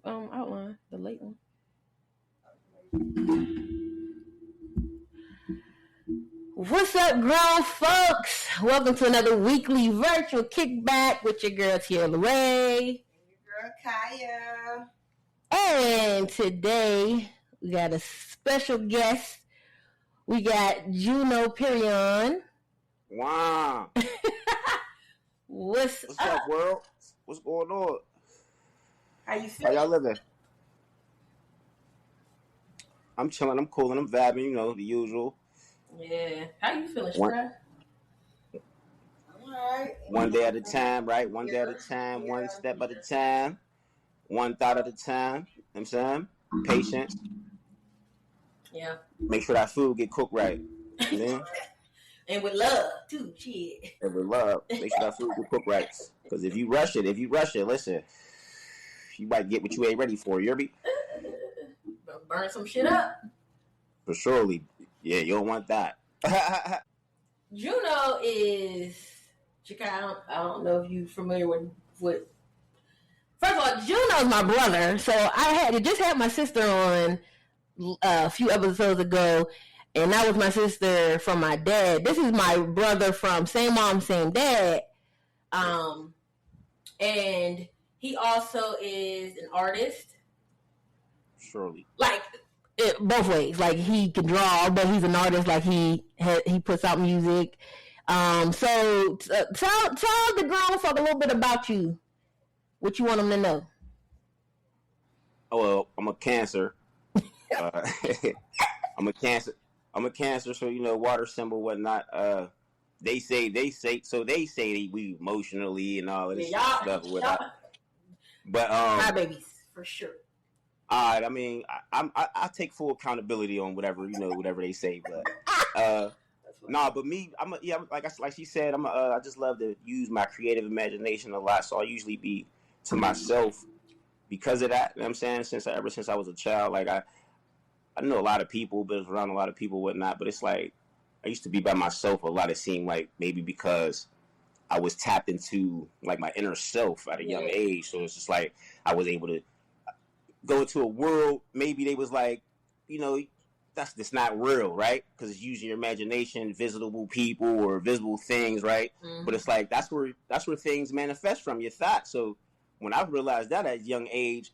outline, the late one. What's up, grown folks? Welcome to another weekly virtual kickback with your girl Tierra Laray. Your girl Kaya. And today we got a special guest. We got Juno Perion. Wow. What's up, world? What's going on? How you feeling? How y'all living? I'm chilling, I'm cooling, I'm vibing, you know, the usual. Yeah. How you feeling, Shara? Alright. One day at a time, right? One day at a time, one step at a time, one thought at a time. You know what I'm saying? Patience. Yeah. Make sure that food get cooked right. Yeah? And with love, too. Shit. And with love. Make sure that food get cooked right. Because if you rush it, listen, you might get what you ain't ready for. You hear me? Burn some shit up. For surely. Yeah, you don't want that. Juno is Chicago. I don't know if you're familiar with. First of all, Juno's my brother, so I just had my sister on a few episodes ago, and that was my sister from my dad. This is my brother from same mom, same dad. And he also is an artist. Surely. Like both ways. Like he can draw, but he's an artist. Like he puts out music. So tell the grown folk a little bit about you. What you want them to know? Oh well, I'm a Cancer. I'm a Cancer. So you know, water symbol, whatnot. They say we emotionally and all of this stuff. But my babies for sure. I mean, I take full accountability on whatever they say, but but me, like she said, I just love to use my creative imagination a lot, so I usually be to myself because of that. You know what I'm saying? Ever since I was a child, like I know a lot of people, been around a lot of people, whatnot, but it's like I used to be by myself a lot. It seemed like maybe because I was tapped into like my inner self at a young age, so it's just like I was able to go into a world, maybe they was like, that's not real, right? Because it's using your imagination, visible people or visible things, right? Mm-hmm. But it's like that's where things manifest from, your thoughts. So when I realized that at a young age,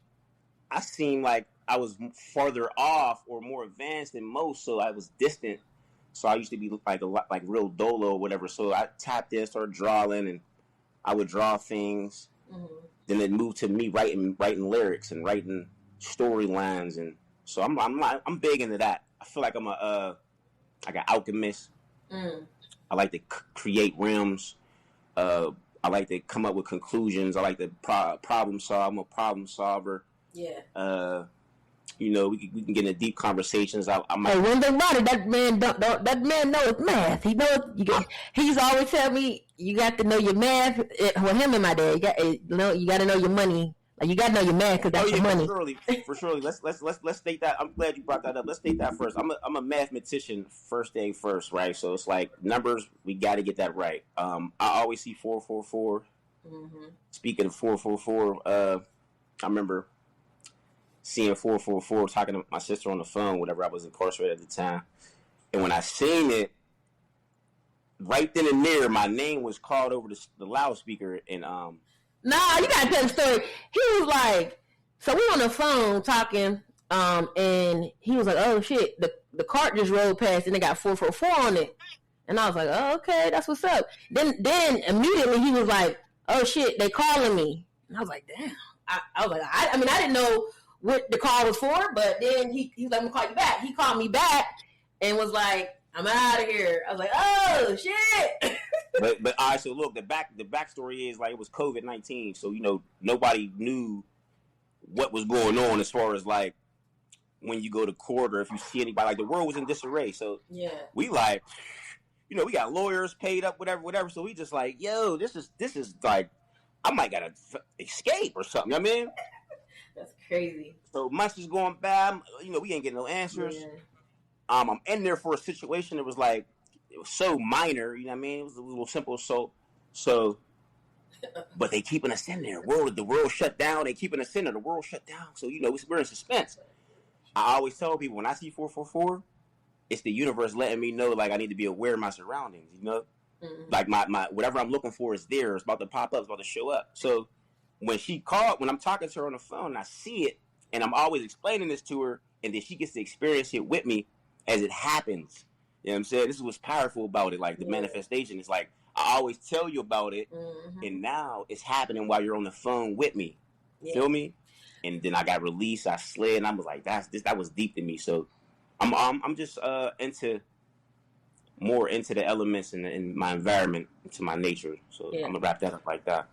I seemed like I was farther off or more advanced than most, so I was distant. So I used to be like a lot like real dolo or whatever. So I tapped in, started drawing, and I would draw things. Mm-hmm. Then it moved to me writing lyrics and writing storylines, and so I'm big into that. I feel like I'm like an alchemist. I like to create realms. I like to come up with conclusions. I like to problem solve. I'm a problem solver. Yeah. We can get into deep conversations. Hey, one thing about it, that man knows math. He knows. He's always tell me you got to know your math. Well, him and my dad, you got to know your money. Like you got to know your math because that's your money. For surely. Let's state that. I'm glad you brought that up. Let's state that first. I'm a mathematician first, right? So it's like numbers. We got to get that right. I always see 444. Mm-hmm. Speaking of 444, I remember seeing 444, talking to my sister on the phone, whatever. I was incarcerated at the time, and when I seen it, right then and there, my name was called over the loudspeaker, and Nah, you gotta tell the story. He was like, so we on the phone talking, and he was like, oh shit, the cart just rolled past and they got 444 on it. And I was like, oh, okay, that's what's up. Then immediately he was like, oh shit, they calling me. And I was like, damn. I was like, I mean, I didn't know what the call was for, but then he let me call you back. He called me back and was like, I'm out of here. I was like, oh shit. But all right, so look, the backstory is like it was COVID-19, so nobody knew what was going on as far as like when you go to court or if you see anybody. Like the world was in disarray, so yeah, we like, we got lawyers paid up, whatever. So we just like, yo, this is like, I might gotta escape or something. You know what I mean, that's crazy. So months is going by, we ain't getting no answers. Yeah. I'm in there for a situation that was like, it was so minor, you know what I mean? It was a little simple. So but they keeping us in there. The world shut down. They keeping us in there. The world shut down. So, we're in suspense. I always tell people, when I see 444, it's the universe letting me know, like, I need to be aware of my surroundings, Mm-hmm. Like, my whatever I'm looking for is there. It's about to pop up. It's about to show up. So, when I'm talking to her on the phone, I see it, and I'm always explaining this to her, and then she gets to experience it with me as it happens. You know what I'm saying? This is what's powerful about it. Like, the manifestation is like, I always tell you about it, and now it's happening while you're on the phone with me. Feel me? And then I got released. I slid, and I was like, that was deep to me. So I'm just more into the elements in my environment, into my nature. So I'm gonna wrap that up like that.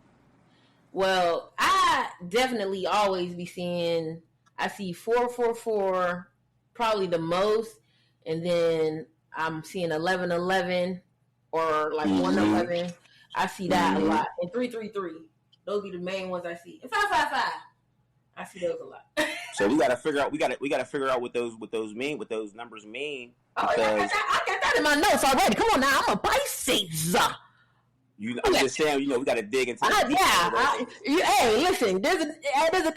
Well, I definitely always be seeing. I see 444 probably the most, and then I'm seeing 1111 or like 111. I see that a lot, and 333. Those be the main ones I see. And 555. I see those a lot. So we gotta figure out. We gotta figure out what those mean. What those numbers mean. Oh, I got that in my notes already. Come on now, I'm a Pisces. I'm just saying, we gotta dig into. Hey, listen, there's an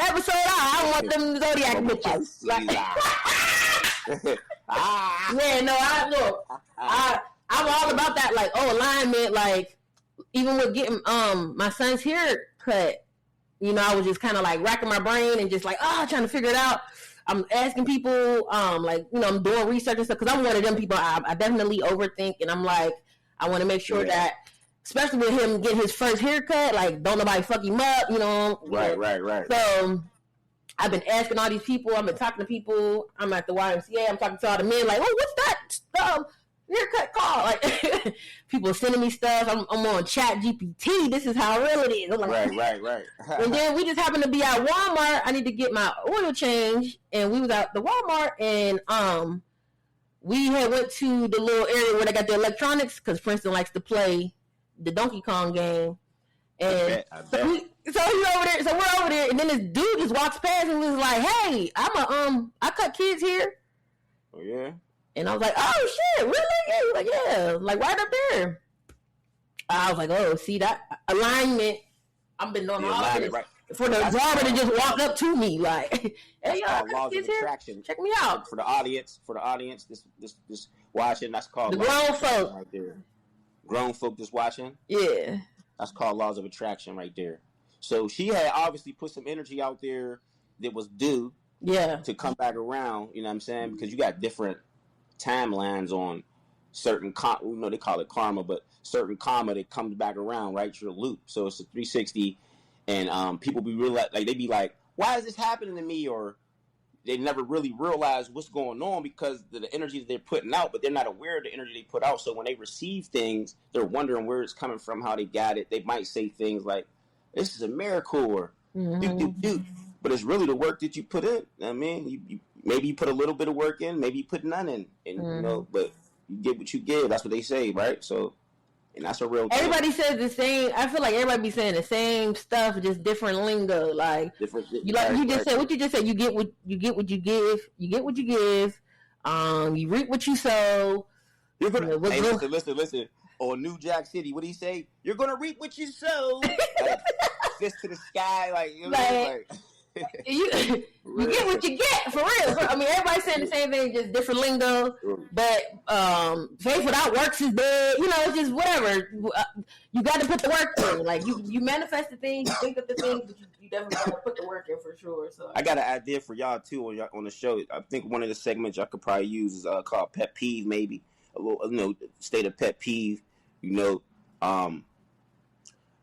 episode. I want them zodiac bitches. I'm all about that. Like, alignment. Like, even with getting my son's hair cut. I was just kind of like racking my brain and just like, trying to figure it out. I'm asking people, I'm doing research and stuff because I'm one of them people. I definitely overthink, and I'm like, I want to make sure that, especially with him getting his first haircut, like, don't nobody fuck him up, Right. So I've been asking all these people. I've been talking to people. I'm at the YMCA. I'm talking to all the men, like, what's that haircut called? Like, people sending me stuff. I'm on Chat GPT. This is how real it is. I'm like, right. And then we just happened to be at Walmart. I need to get my oil change, and we was at the Walmart, and we had went to the little area where they got the electronics because Princeton likes to play the Donkey Kong game, and I bet. so he's over there. So we're over there, and then this dude just walks past and was like, "Hey, I cut kids here." Oh yeah. And I was like, "Oh shit, really?" Yeah, he was like, "Yeah, like right up there." I was like, "Oh, see that alignment? I've been doing all this right. for the barber to just walk up to me like, hey, y'all, laws of attraction. Check me out." For the audience, this watching, that's called the grown folk right there. Grown folk just watching. Yeah, that's called laws of attraction right there. So she had obviously put some energy out there that was due. Yeah. To come back around, you know what I'm saying? Because you got different timelines on certain, they call it karma, but certain karma that comes back around, right? Your loop. So it's a 360, and people be real like they be like, why is this happening to me? Or they never really realize what's going on because of the energy that they're putting out, but they're not aware of the energy they put out. So when they receive things, they're wondering where it's coming from, how they got it. They might say things like, "This is a miracle," or "do." But it's really the work that you put in. I mean, you maybe you put a little bit of work in, maybe you put none in, and but you get what you give. That's what they say, right? So, and that's a real. Everybody says the same. I feel like everybody be saying the same stuff, just different lingo. Like different. You just said what you just said. You get what you give. You get what you give. You reap what you sow. You're gonna listen. On New Jack City, what do he say? You're gonna reap what you sow. Like, fist to the sky, like you know, you get what you get, for real. I mean, everybody's saying the same thing, just different lingo. But faith without works is dead. It's just whatever. You got to put the work in. Like you manifest the thing, you think of the thing, but you definitely got to put the work in for sure. So I got an idea for y'all too on the show. I think one of the segments y'all could probably use is called pet peeve, maybe a little state of pet peeve.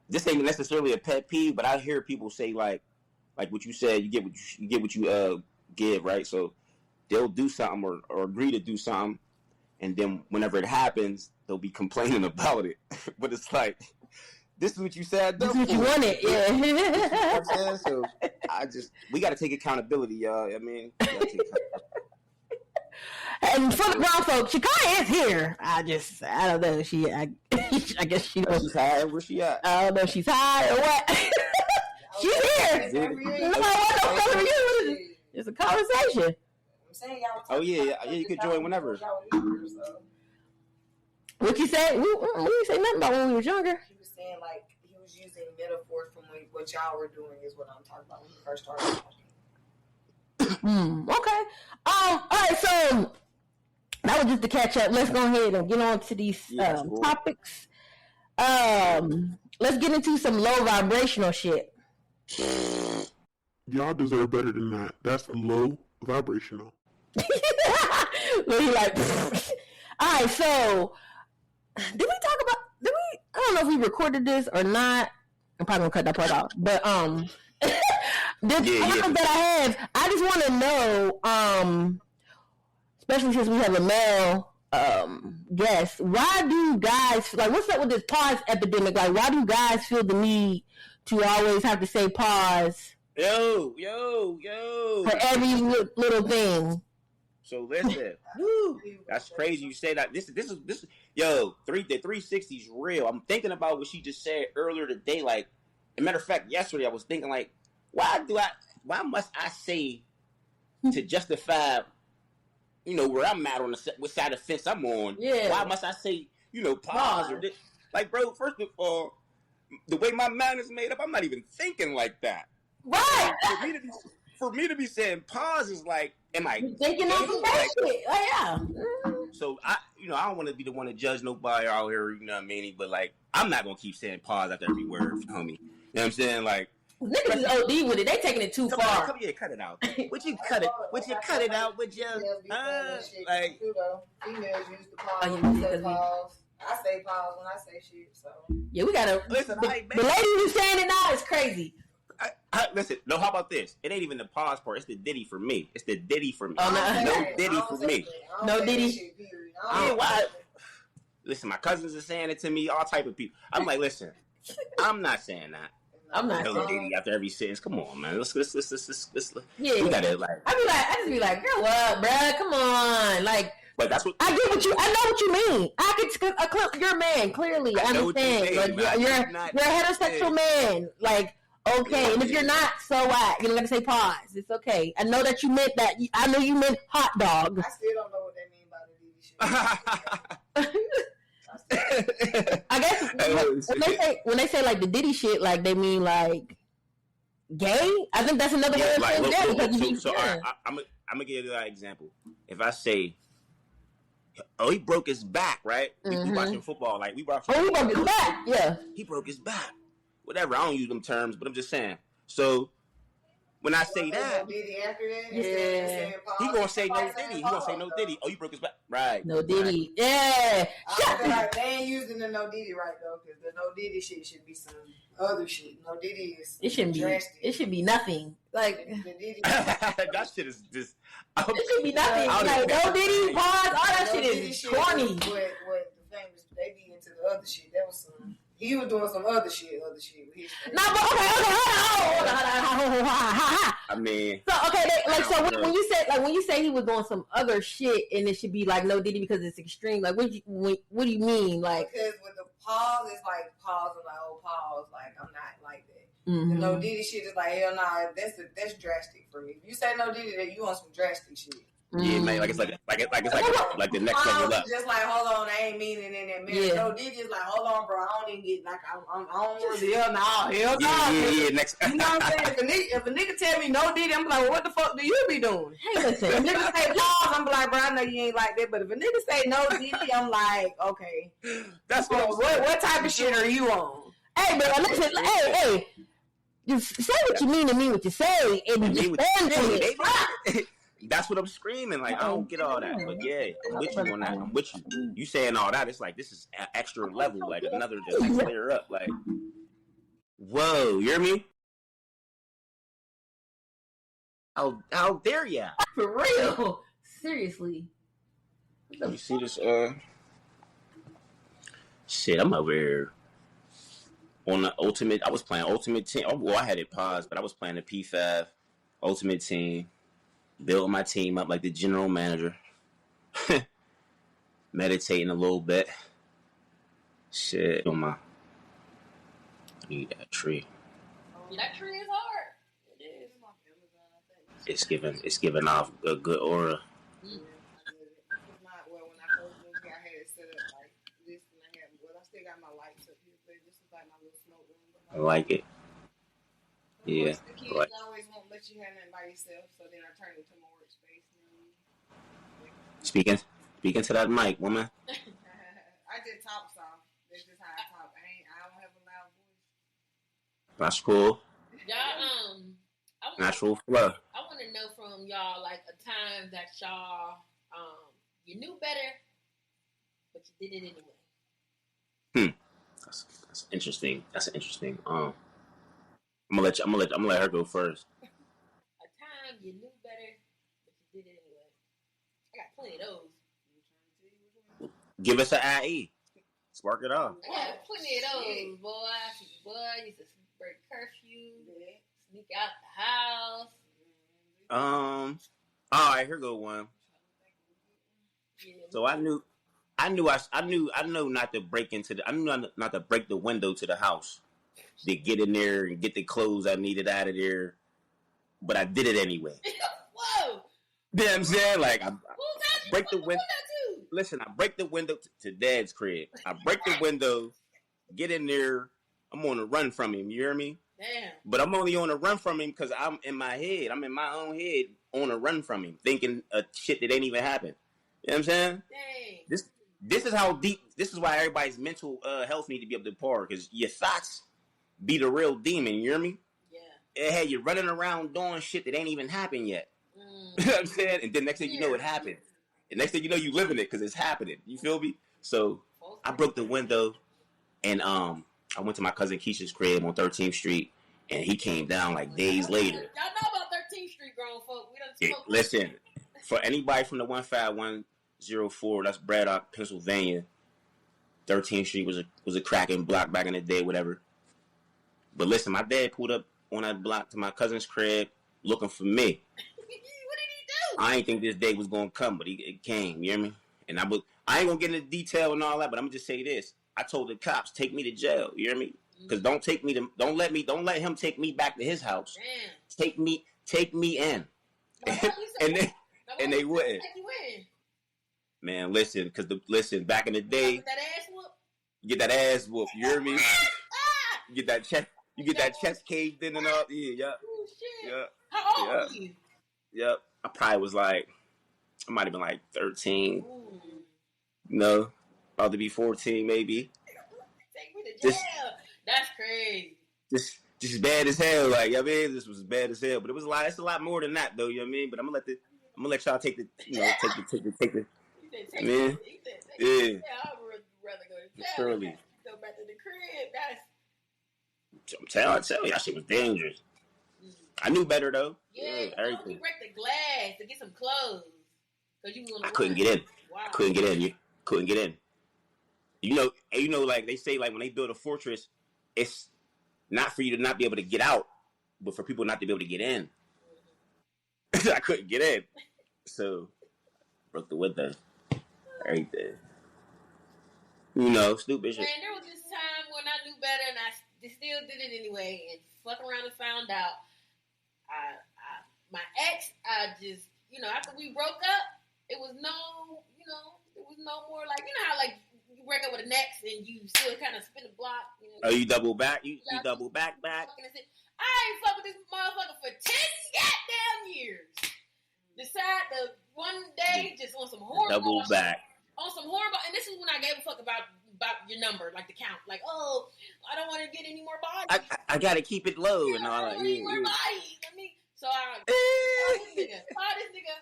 This ain't necessarily a pet peeve, but I hear people say like what you said, you get what you give, right? So they'll do something or agree to do something, and then whenever it happens, they'll be complaining about it. But it's like, this is what you said. This is what you wanted, yeah. You know what I'm saying? So we got to take accountability, y'all. I mean, and for the grown folks, Shakaya is here. I don't know. I guess she knows. She's high. Where's she at? I don't know if she's high or what. She's here. No, it's a conversation. Oh yeah. You could join whenever. What you say? We didn't say nothing about when we was younger. He was saying like he was using metaphors from what y'all were doing is what I'm talking about when we first started talking. Okay. All right. So that was just to catch up. Let's go ahead and get on to these topics. Let's get into some low vibrational shit. Y'all deserve better than that. That's low vibrational. Where you like, all right, so did we talk about, I don't know if we recorded this or not. I'm probably gonna cut that part out. But this topic that I have, I just want to know, especially since we have a male guest, why do guys, like, what's up with this pause epidemic? Like, why do guys feel the need to always have to say pause? Yo. For every little thing. So listen, woo, that's crazy. You say that. This is yo. The 360 is real. I'm thinking about what she just said earlier today. Like, as a matter of fact, yesterday I was thinking like, why must I say to justify, where I'm at on what side of the fence I'm on? Yeah. Why must I say, pause or this? Like, bro, first of all, the way my mind is made up, I'm not even thinking like that. Right. For me to be saying pause is like, am I thinking on some bad shit? Oh yeah. So I don't want to be the one to judge nobody out here. You know what I mean? But like, I'm not gonna keep saying pause after every word, homie. You know what I'm saying? Like, niggas is OD with it. They taking it too far. Come here, cut it out. Would you cut it? Would you cut it out? Would you? Like, females use the pause. Say pause. I say pause when I say shit. So yeah, we gotta listen. The lady who's saying it now is crazy. Listen, no, how about this? It ain't even the pause part. It's the Diddy for me. It's the Diddy for me. Oh, no Diddy for me. No Diddy. Why? Listen, my cousins are saying it to me. All type of people. I'm like, listen, I'm not saying that. I'm not. No Diddy after every sentence. Come on, man. Let's. Yeah. We gotta like. I just be like, girl, up, bruh. Come on, like. But that's what I get. I know what you mean. You're a man. Clearly, I understand. You're a heterosexual man. Like. Okay, and if you're not, so what? You're gonna say pause. It's okay. I know that you meant that. I know you meant hot dog. I still don't know what they mean by the Diddy shit. I guess when they say like the Diddy shit, like they mean like gay. I think that's another way of saying gay. I'm gonna give you that example. If I say, "Oh, he broke his back," right? We watching football, like we watching. Oh, he broke his back. Yeah, he broke his back. Whatever, I don't use them terms, but I'm just saying. So when I say that, yeah, he gonna say no Diddy. He gonna say no Diddy. Oh, you broke his back, right? No Diddy, yeah. I feel like they ain't using the no Diddy right though, because the no Diddy shit should be some other shit. No Diddy is it shouldn't drastic. It should be nothing. Like that shit is just. It should be nothing. Like no Diddy, pause. All that shit is corny. What the famous they be into the other shit. That was some. He was doing some other shit. No, but hold on. I mean, so okay, when you say he was doing some other shit, and it should be like no Diddy because it's extreme. Like, what do you mean? Like, because with the pause, it's like pause and like pause. Like I'm not like that. Mm-hmm. The no Diddy shit is like hell nah. That's drastic for me. If you say no Diddy, then you want some drastic shit. Yeah, man, like it's like the next level up. Just like, hold on, I ain't meaning in that minute. Yeah. No, Diddy is like, hold on, bro, I don't even get like, I don't want to hell no. Yeah, next. You know what I'm saying? If a nigga tell me no Diddy, I'm like, well, what the fuck do you be doing? Hey, listen. If a nigga say pause, I'm like, bro, I know you ain't like that. But if a nigga say no Diddy, I'm like, okay. That's what type of shit are you on? Hey, but listen, hey. You say what you mean and mean what you say, and you stand for it. That's what I'm screaming. Like, I don't get all that. But yeah, I'm with you on that. I'm with you. You saying all that, it's like, this is extra level, like another just next layer up. Like, whoa, you hear me? How dare ya? For real. Seriously. You see this, shit, I'm over here on the Ultimate. I was playing Ultimate Team. Oh, well, I had it paused, but I was playing the P5 Ultimate Team. Building my team up like the general manager. Meditating a little bit. Shit. I need that tree. That tree is hard. It is. It's giving off a good aura. still got my lights up here, but this is like my little smoke room. I like it. Yeah. The kids always won't let you have nothing by yourself, so then I turn it into my workspace. Speaking to that mic, woman. I just talk soft. That's just how I talk. I don't have a loud voice. That's cool. Y'all, Natural flow. I want to know from y'all like a time that y'all you knew better, but you did it anyway. That's interesting. That's interesting. I'm gonna let her go first. A time you knew better, but you did it anyway. I got plenty of those. Give us an IE. Spark it off. I got plenty of those, boy. Used to break curfew, sneak out the house. All right, here go one. Yeah, So I know not to break not to break the window to the house to get in there and get the clothes I needed out of there, but I did it anyway. Whoa! You know what I'm saying? Like I break the window. Too? Listen, I break the window to Dad's crib. I break the window, get in there. I'm on the run from him. You hear me? Damn. But I'm only on the run from him because I'm in my head. I'm in my own head on the run from him, thinking shit that ain't even happened. You know what I'm saying? Dang. This is how deep. This is why everybody's mental health need to be up to par, because your thoughts be the real demon. You hear me? Yeah. It had you running around doing shit that ain't even happened yet. You know what I'm saying? And then next thing you know, it happened. And next thing you know, you living it because it's happening. You feel me? So I broke the window, and I went to my cousin Keisha's crib on 13th Street, and he came down like days later. Y'all know about 13th Street, grown folk. We done spoke. Listen, for anybody from the 15104, that's Braddock, Pennsylvania. 13th Street was a cracking block back in the day, whatever. But listen, my dad pulled up on that block to my cousin's crib looking for me. What did he do? I ain't think this day was gonna come, but it came. You hear me? And I ain't gonna get into detail and all that, but I'm gonna just say this: I told the cops, take me to jail. You hear me? Because don't let him take me back to his house. Damn. Take me in. And they wouldn't. Take you in. Man, listen, back in the day, That ass whoop. you get that ass whoop. You hear me? You get that chest caved in and all. Yeah. Oh shit. Yeah. How old were you? Yep. I probably was I might have been like 13. Ooh. No, about to be 14 maybe. Take me to jail. That's crazy. Just bad as hell. Like, you know what I mean? This was bad as hell. But it's a lot more than that though, you know what I mean? But I'm gonna let y'all take the I mean, yeah. I would rather go to jail. Surely. Go back to the crib. That's I'm telling you, that shit was dangerous. I knew better though. yeah. Everything. You break the glass to get some clothes. I couldn't get in. Wow. I couldn't get in. You couldn't get in. You know, like they say, like when they build a fortress, it's not for you to not be able to get out, but for people not to be able to get in. I couldn't get in, so broke the window. Everything. You know, stupid shit. Man, there was this time when I knew better and I still did it anyway and fuck around and found out. My ex, after we broke up, it was no more like, you know how like you break up with an ex and you still kind of spin the block. You know, oh, you double back? You double back? I ain't fuck with this motherfucker for 10 goddamn years. Decide to one day just on some horrible double back. On some horrible, and this is when I gave a fuck about your number, like the count. Like, oh, I don't want to get any more bodies. I gotta keep it low and all that. Any more bodies. So I called this nigga,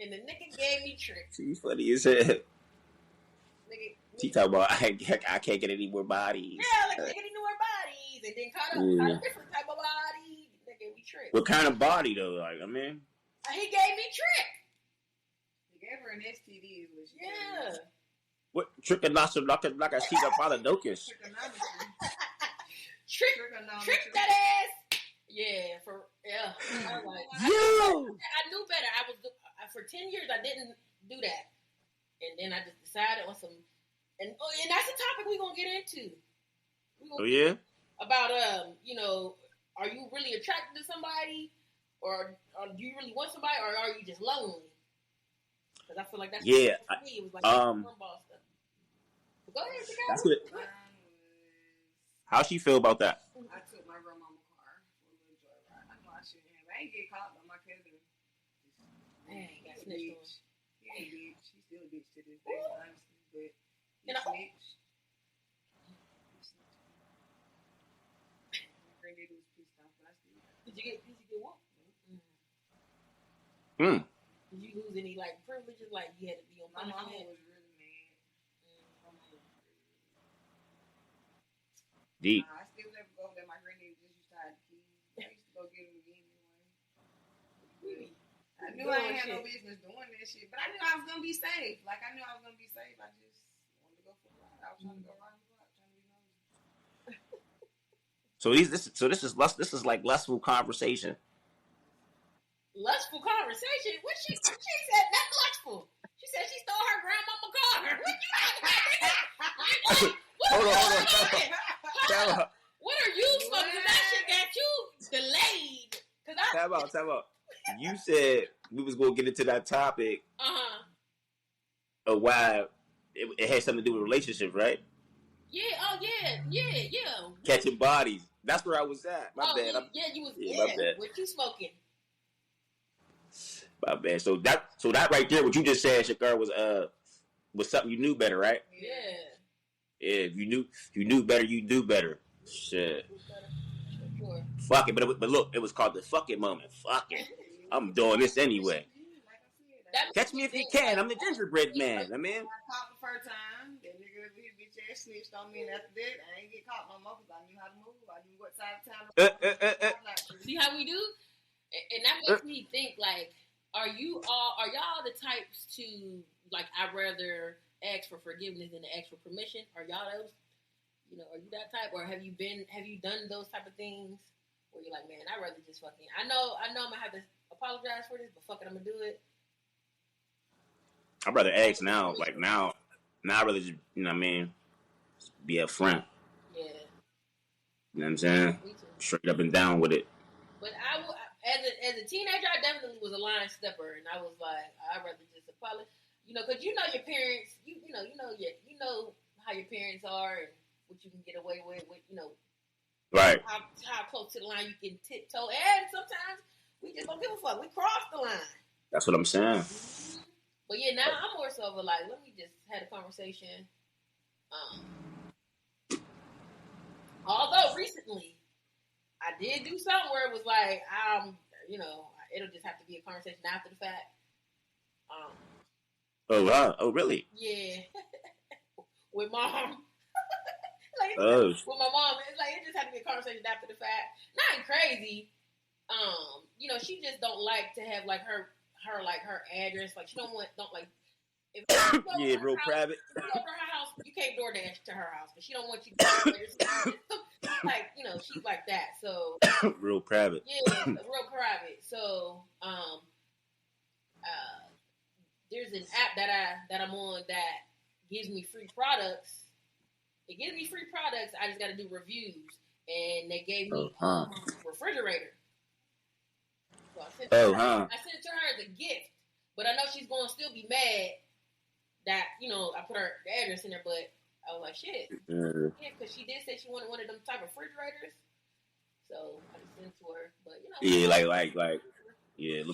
and the nigga gave me tricks. She's funny as hell. She talking about I can't get any more bodies. Yeah, like can't get any more bodies, and then caught a different type of body. They gave me tricks. What kind of body though? Like, I mean, he gave me trick. He gave her an STD. Yeah. What trichinosis like a sheet of polydocus? Trick that ass. Yeah, I was like, I knew better. I was for 10 years. I didn't do that, and then I just decided on some, and that's a topic we're gonna get into. Oh yeah. About are you really attracted to somebody, or do you really want somebody, or are you just lonely? Because I feel like that's yeah. It was like stuff. But go ahead, that's what How she feel about that? I took my grandmama's car for a little joyride. I know I shouldn't have. I ain't get caught by my cousin. Dang, got snitched on. Yeah, bitch. She's still a bitch to this day, honestly. But he snitched. My granddaddy was pissed off, but I still. Did you get what? Hmm. Did you lose any like privileges? Like you had to be on My mama punishment? was really mad. My mama was really Deep. I still never go there. My granddaddy just used to hide the keys. I used to go get them again anyway. Really? I knew I ain't had no business doing that shit, but I knew I was gonna be safe. Like I knew I was gonna be safe. I just wanted to go for a ride. I was trying to go around the block, trying to be nosy. So this is like lustful conversation. Lustful conversation? What she said? That's lustful. She said she stole her grandmama car. What you talking about? What are you smoking? That shit got you delayed. Time out. You said we was gonna get into that topic of why it had something to do with relationships, right? Yeah. Oh yeah. Catching bodies. That's where I was at. My bad. You was. Yeah, my bad. What you smoking? My bad. So that right there, what you just said, Shakar, was something you knew better, right? Yeah. Yeah. If you knew better, you do better. Shit. Sure. Fuck it, but look, it was called the fuck it moment. Fuck it. I'm doing this anyway. Catch me if you can. I'm the gingerbread man. I mean, I caught the first time. That nigga, his bitch ass snitched on me, and after that, I ain't get caught no more because I knew how to move. I knew what side of town to See how we do? And that makes me think, like, are y'all the types to, like, I'd rather ask for forgiveness than to ask for permission? Are y'all those? You know, are you that type? Or have you done those type of things where you're like, man, I'd rather just fucking, I know I'm going to have to apologize for this, but fuck it, I'm going to do it. I'd rather ask now. Like, now I'd rather just, you know what I mean, be up front. Yeah. You know what I'm saying? Me too. Straight up and down with it. But as a teenager, I definitely was a line stepper, and I was like, I'd rather just apologize, you know, because you know your parents, you know how your parents are and what you can get away with, you know, right? How close to the line you can tiptoe, and sometimes we just don't give a fuck. We cross the line. That's what I'm saying. Mm-hmm. But yeah, now I'm more so of a like, let me just have a conversation. Although recently, I did do something where it was like, you know, it'll just have to be a conversation after the fact. Oh wow! Oh really? Yeah. With mom. With my mom, it's like it just had to be a conversation after the fact. Nothing crazy. You know, she just don't like to have like her address. Like she don't like. If you go yeah, to real house, private. If you go to her house, you can't DoorDash to her house, but she don't want you to. Like, you know, she's like that. So real private. Yeah, real private. So there's an app that I'm on that gives me free products. It gives me free products. I just got to do reviews, and they gave me a refrigerator. So I sent it to her as a gift, but I know she's going to still be mad that, you know, I put her address in there, but I was like, shit. Yeah, because she did say she wanted one of them type of refrigerators. So I just sent it to her. But, you know. Yeah,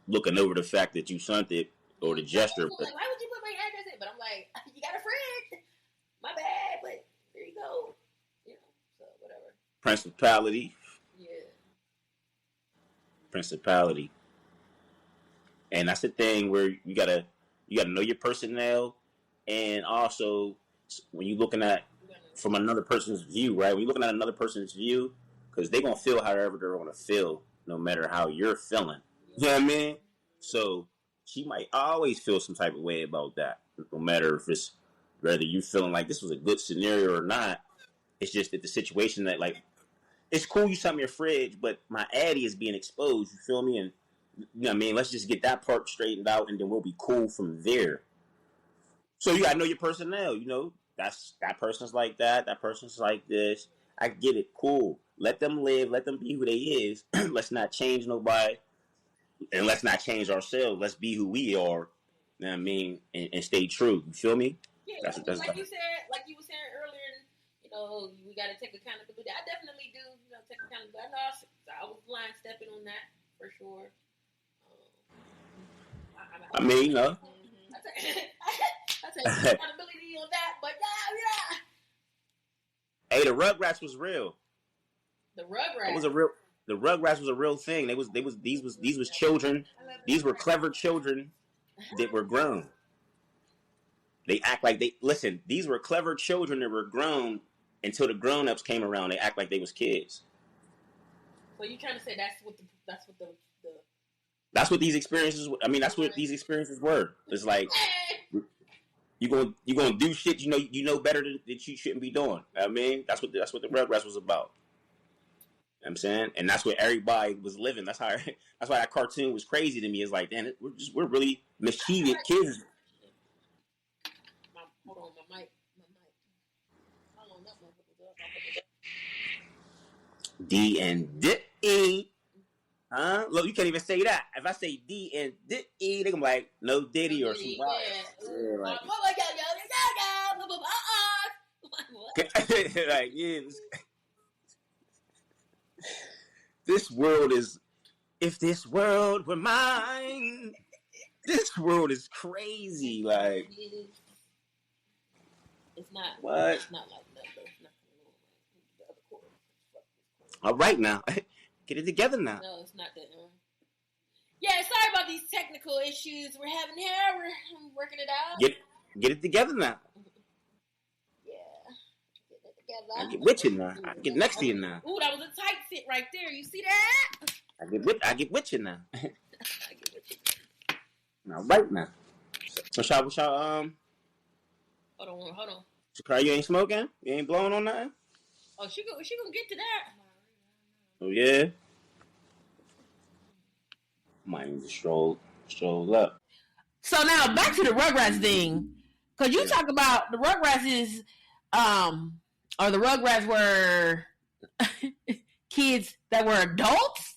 looking over the fact that you sent it or the gesture. Like, why would you put my address in? But I'm like, you got a fridge. My bad, but there you go. You know, so whatever. Principality. Yeah. Principality. And that's the thing where you gotta know your personnel, and also when you're looking at from another person's view, right? When you're looking at another person's view, because they're gonna feel however they're gonna feel, no matter how you're feeling. You know what I mean? So she might always feel some type of way about that, no matter if it's whether you feeling like this was a good scenario or not. It's just that the situation that, like, it's cool you sent me a fridge, but my addy is being exposed. You feel me? And you know what I mean? Let's just get that part straightened out, and then we'll be cool from there. So you gotta know your personnel. You know, that person's like that. That person's like this. I get it. Cool. Let them live. Let them be who they is. Let's not change nobody, and let's not change ourselves. Let's be who we are. You know what I mean? And stay true. You feel me? Yeah, like you said, like you were saying earlier, you know, we got to take accountability. I definitely do, take accountability. I know I was blind stepping on that for sure. I mean, I take accountability on that, but yeah. Hey, the Rugrats was real. The Rugrats. It was a real. The Rugrats was a real thing. These was children. These were clever children that were grown. They act like listen. These were clever children that were grown until the grown-ups came around. They act like they was kids. So you trying to say that's what these experiences. I mean, that's what these experiences were. It's like you gonna do shit you know better that you shouldn't be doing. I mean, that's what the Rugrats was about. You know what I'm saying, and that's what everybody was living. That's why that cartoon was crazy to me. It's like, damn, we're really mischievous kids. Hold on, my mic. Hold on, that motherfucker. D and D. Huh? Look, you can't even say that. If I say D and D, they gonna be like, no Diddy or some like, yeah. This world is. If this world were mine, this world is crazy. Like, it's not. What? It's not like that. It's not the other chord. All right, now. Get it together now. No, it's not that. Yeah, sorry about these technical issues we're having here. We're working it out. Get it together now. Yeah. Get it together. I get with you now. I get next to you now. Ooh, that was a tight fit right there. You see that? I get with you now. I get with you. Now, right now. So, y'all, Hold on. Shakara, you ain't smoking? You ain't blowing on nothing? Oh, she gonna get to that. Oh, yeah? Might need to stroll up. So now back to the Rugrats thing, because you talk about the Rugrats is, or the Rugrats were kids that were adults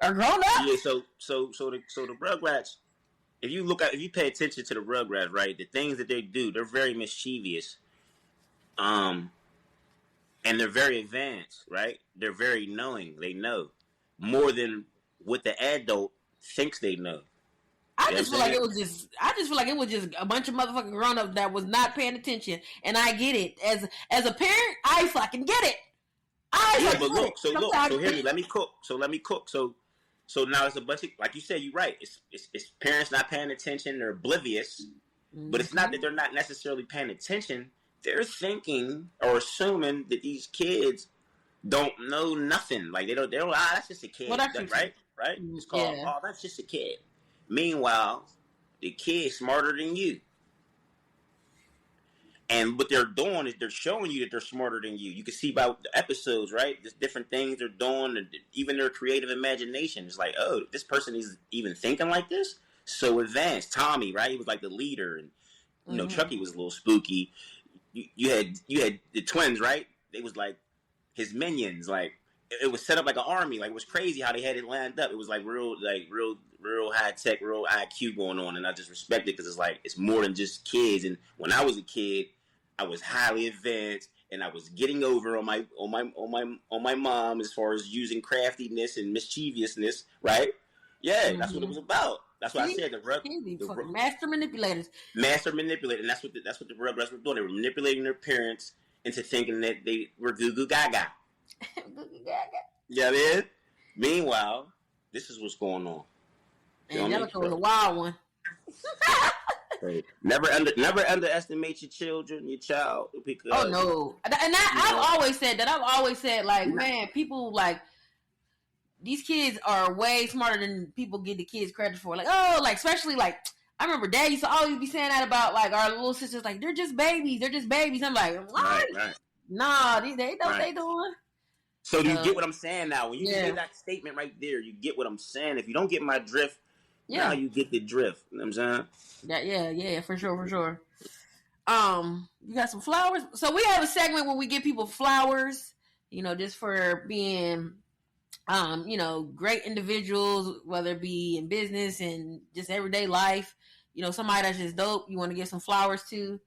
or grown up. Yeah. So the Rugrats. If you pay attention to the Rugrats, right, the things that they do, they're very mischievous. And they're very advanced, right? They're very knowing. They know more than what the adult thinks they know. I just feel like it was just a bunch of motherfucking grown ups that was not paying attention, and I get it. As a parent, I fucking get it. But look. So hear me. Let me cook. So now it's a bunch of, like you said, you're right. It's parents not paying attention. They're oblivious, but it's not that they're not necessarily paying attention. They're thinking or assuming that these kids don't know nothing. Like they don't. That's just a kid, right? Right? It's called. Yeah. Oh, that's just a kid. Meanwhile, the kid's smarter than you. And what they're doing is they're showing you that they're smarter than you. You can see by the episodes, right? There's different things they're doing, and even their creative imagination. It's like, oh, this person is even thinking like this? So advanced. Tommy, right? He was like the leader, and Chucky was a little spooky. You had the twins, right? They was like his minions. Like it was set up like an army. Like it was crazy how they had it lined up. It was like real high tech, real IQ going on, and I just respect it because it's like it's more than just kids. And when I was a kid, I was highly advanced, and I was getting over on my mom as far as using craftiness and mischievousness, right? Yeah, that's what it was about. That's why I said the master manipulators. Master manipulator, and that's what the Rugrats were doing. They were manipulating their parents into thinking that they were goo goo gaga. Goo goo gaga. Yeah, man. Meanwhile, this is what's going on. Angelica was a wild one. Right. Never underestimate your children, your child. Because oh no, I've always said that. I've always said like, man, people like these kids are way smarter than people give the kids credit for. Like, oh, like especially like I remember Dad used to always be saying that about like our little sisters. Like they're just babies. I'm like, what? Right. Nah, they know what they doing. So do you get what I'm saying now? When you get that statement right there, you get what I'm saying. If you don't get my drift. Yeah. Now you get the drift. You know what I'm saying? Yeah, for sure. You got some flowers? So we have a segment where we give people flowers, just for being, great individuals, whether it be in business and just everyday life. Somebody that's just dope, you want to give some flowers to.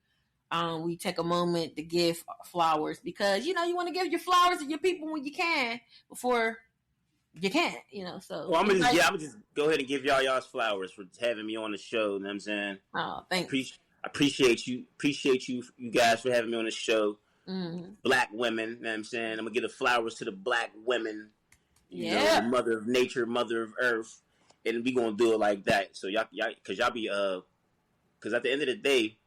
we take a moment to give flowers because you want to give your flowers to your people when you can before you can't. So well, I'm gonna just go ahead and give y'all's flowers for having me on the show. You know what I'm saying? Oh, thanks. I appreciate you guys for having me on the show. Black women, you know what I'm saying? I'm gonna give the flowers to the black women. You know, the mother of nature, mother of earth, and we gonna do it like that. So y'all because at the end of the day,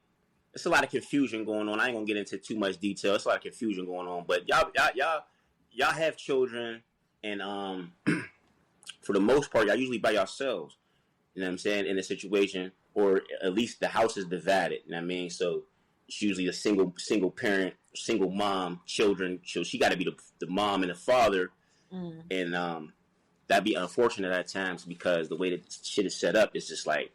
it's a lot of confusion going on. I ain't gonna get into too much detail. It's a lot of confusion going on, but y'all have children, and for the most part, y'all usually by yourselves. You know what I'm saying? In a situation, or at least the house is divided. You know what I mean? So it's usually a single parent, single mom, children. So she got to be the mom and the father. And that'd be unfortunate at times because the way that shit is set up, it's just like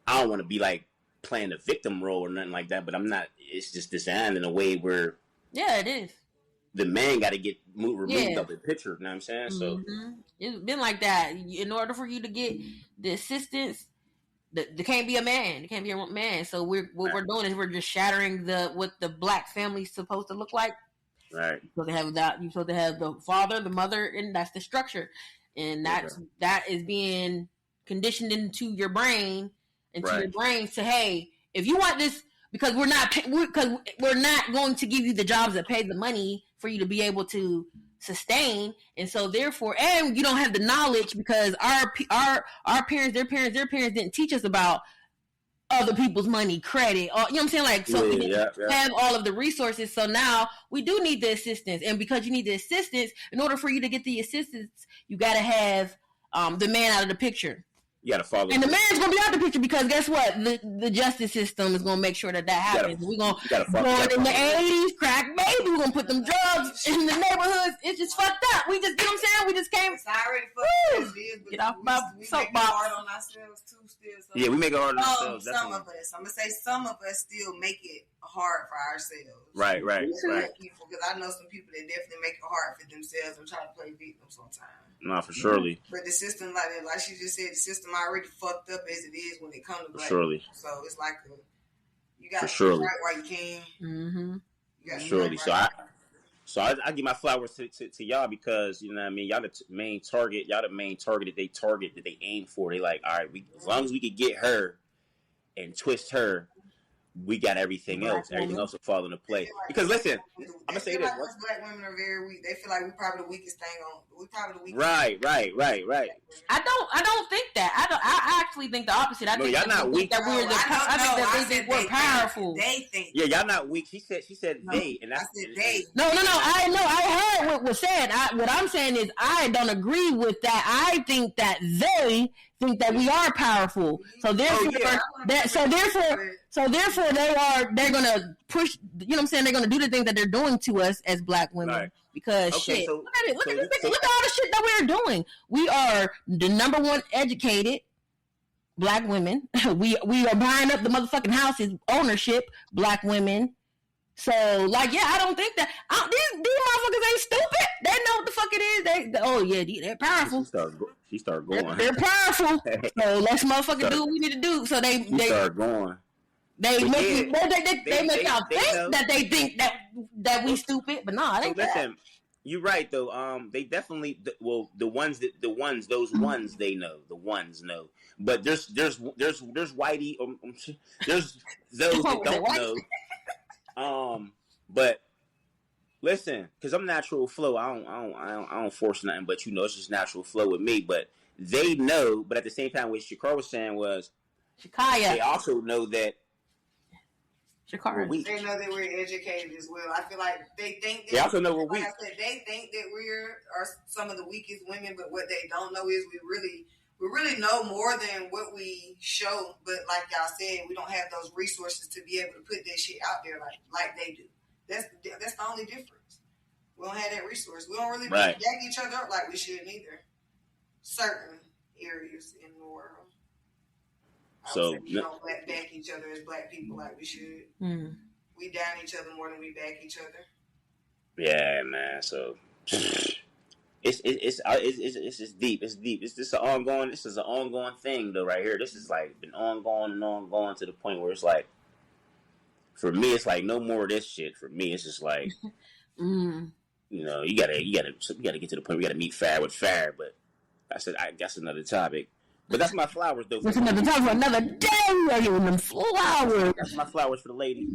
I don't want to be like playing the victim role or nothing like that, but I'm not. It's just designed in a way where it is. The man got to get removed out the picture. You know what I'm saying? So it's been like that. In order for you to get the assistance, there can't be a man. There can't be a man. So what we're doing is we're just shattering what the black family's supposed to look like. Right. You're supposed to have the father, the mother, and that's the structure. And that is being conditioned into your brain, to, hey, if you want this, because we're not going to give you the jobs that pay the money for you to be able to sustain, and so therefore, and you don't have the knowledge because our parents, their parents didn't teach us about other people's money, credit, or, you know what I'm saying? Like, so we have all of the resources. So now we do need the assistance. And because you need the assistance, in order for you to get the assistance, you got to have the man out of the picture. You got to follow. And the man's going to be out the picture because guess what? The justice system is going to make sure that happens. We're going to go in the 80s, crack baby. We're going to put them drugs in the neighborhoods. It's just fucked up. We just, you know what I'm saying? We just came. It's already fucked up. Get off my soapbox. We make it hard on ourselves too still. So we make it hard on ourselves. Some of us. I'm going to say some of us still make it hard for ourselves. Right. People, because I know some people that definitely make it hard for themselves and try to play victim sometimes. No, for surely. But the system, like she just said, the system already fucked up as it is when it comes to black surely. people. So it's like you got to surely. right while you can. Mm-hmm. Surely. So I give my flowers to y'all because you know what I mean. Y'all the main target. Y'all the main target that they aim for. They like, all right, as long as we could get her and twist her, we got everything else. Everything else will fall into place. Because listen, I'm gonna say this: black women are very weak. They feel like we're probably the weakest thing on. We're probably the weakest. Right. I don't think that. I actually think the opposite. I think y'all not weak. That we're I think we're powerful. They think. Yeah, y'all not weak. She said they, and I said they. No. I heard what was said. What I'm saying is I don't agree with that. I think that they think that we are powerful. So therefore, they're gonna push. You know what I'm saying? They're gonna do the things that they're doing to us as black women. Right. Because look at all the shit that we're doing. We are the number one educated black women. We are buying up the motherfucking houses, ownership, black women. So I don't think that these motherfuckers ain't stupid. They know what the fuck it is. They're powerful. She started going. They're powerful. So let's motherfucking do what we need to do. So they start going. They make y'all think that they think that we stupid, but no, I think listen, you're right though. They definitely those ones they know. The ones know, but there's whitey. There's those that don't know. But listen, because I'm natural flow. I don't force nothing, but it's just natural flow with me. But they know. But at the same time, what Shakara was saying was, they also know that. They know that we're educated as well. I feel like they think that. They also know we're weak. Like I said, they think that are some of the weakest women, but what they don't know is we really know more than what we show. But like y'all said, we don't have those resources to be able to put that shit out there like they do. That's the only difference. We don't have that resource. We don't really back each other up like we should either. Certain areas in the world. So we don't back each other as black people like we should. We down each other more than we back each other. Yeah, man. So it's deep. It's deep. This is an ongoing thing though. Right here, this is like been ongoing to the point where it's like For me, it's like no more of this shit. For me, it's just like, you know, you gotta get to the point. We gotta meet fair with fair. But that's another topic. But that's my flowers, though. That's another time for another day. We're giving them flowers. That's my flowers for the lady.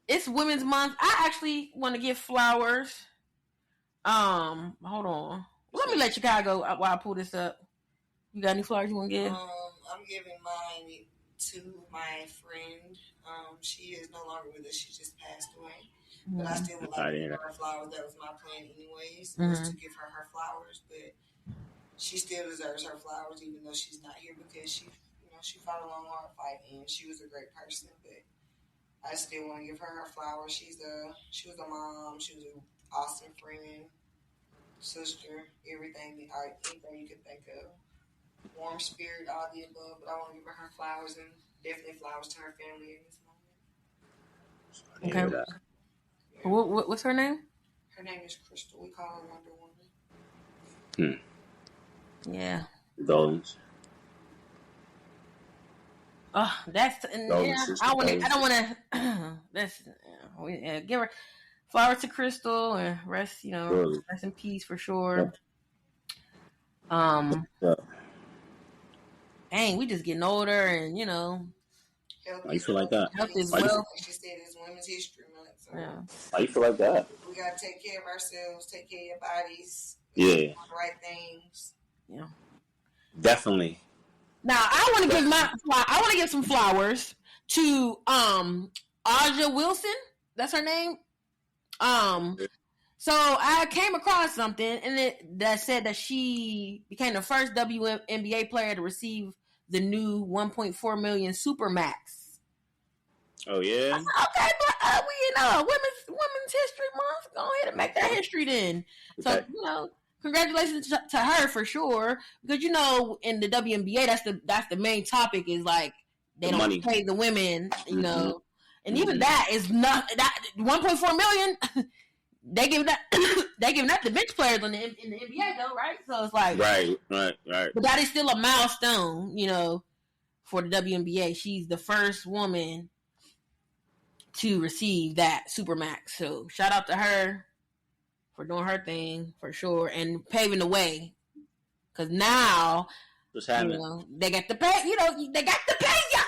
It's Women's Month. I actually want to give flowers. Hold on. Let me let Chicago while I pull this up. You got any flowers you want to give? I'm giving mine to my friend. She is no longer with us. She just passed away. But I still would like to give her flowers. That was my plan anyways, was to give her flowers. But she still deserves her flowers, even though she's not here, because she fought a long, hard fight, and she was a great person. But I still want to give her flowers. She was a mom. She was an awesome friend, sister, anything you could think of. Warm spirit, all the above. But I want to give her flowers, and definitely flowers to her family in this moment. Okay. What's her name? Her name is Crystal. We call her Wonder Woman. Yeah. Goals. Oh, that's I don't want to. That's give her flowers to Crystal and rest in peace for sure. Dang, we just getting older, and Why you feel like that? Health is well. She said it's Women's History Month. So Why you feel like that? we gotta take care of ourselves, take care of your bodies, Yeah. do the right things. Yeah. Definitely. Now I want to give some flowers to Aja Wilson. That's her name. So I came across something that said that she became the first WNBA player to receive the new 1.4 million Supermax. Oh yeah. Okay, but Women's History Month. Go ahead and make that history then. Okay. So congratulations to her for sure, because in the WNBA that's the main topic is like they don't money. Pay the women, and even that is not that 1.4 million. They giving that to bench players in the NBA though, right? So it's like right. But that is still a milestone, for the WNBA. She's the first woman to receive that Supermax. So shout out to her for doing her thing for sure and paving the way. Because now, what's happening? They got to pay. They got to pay ya.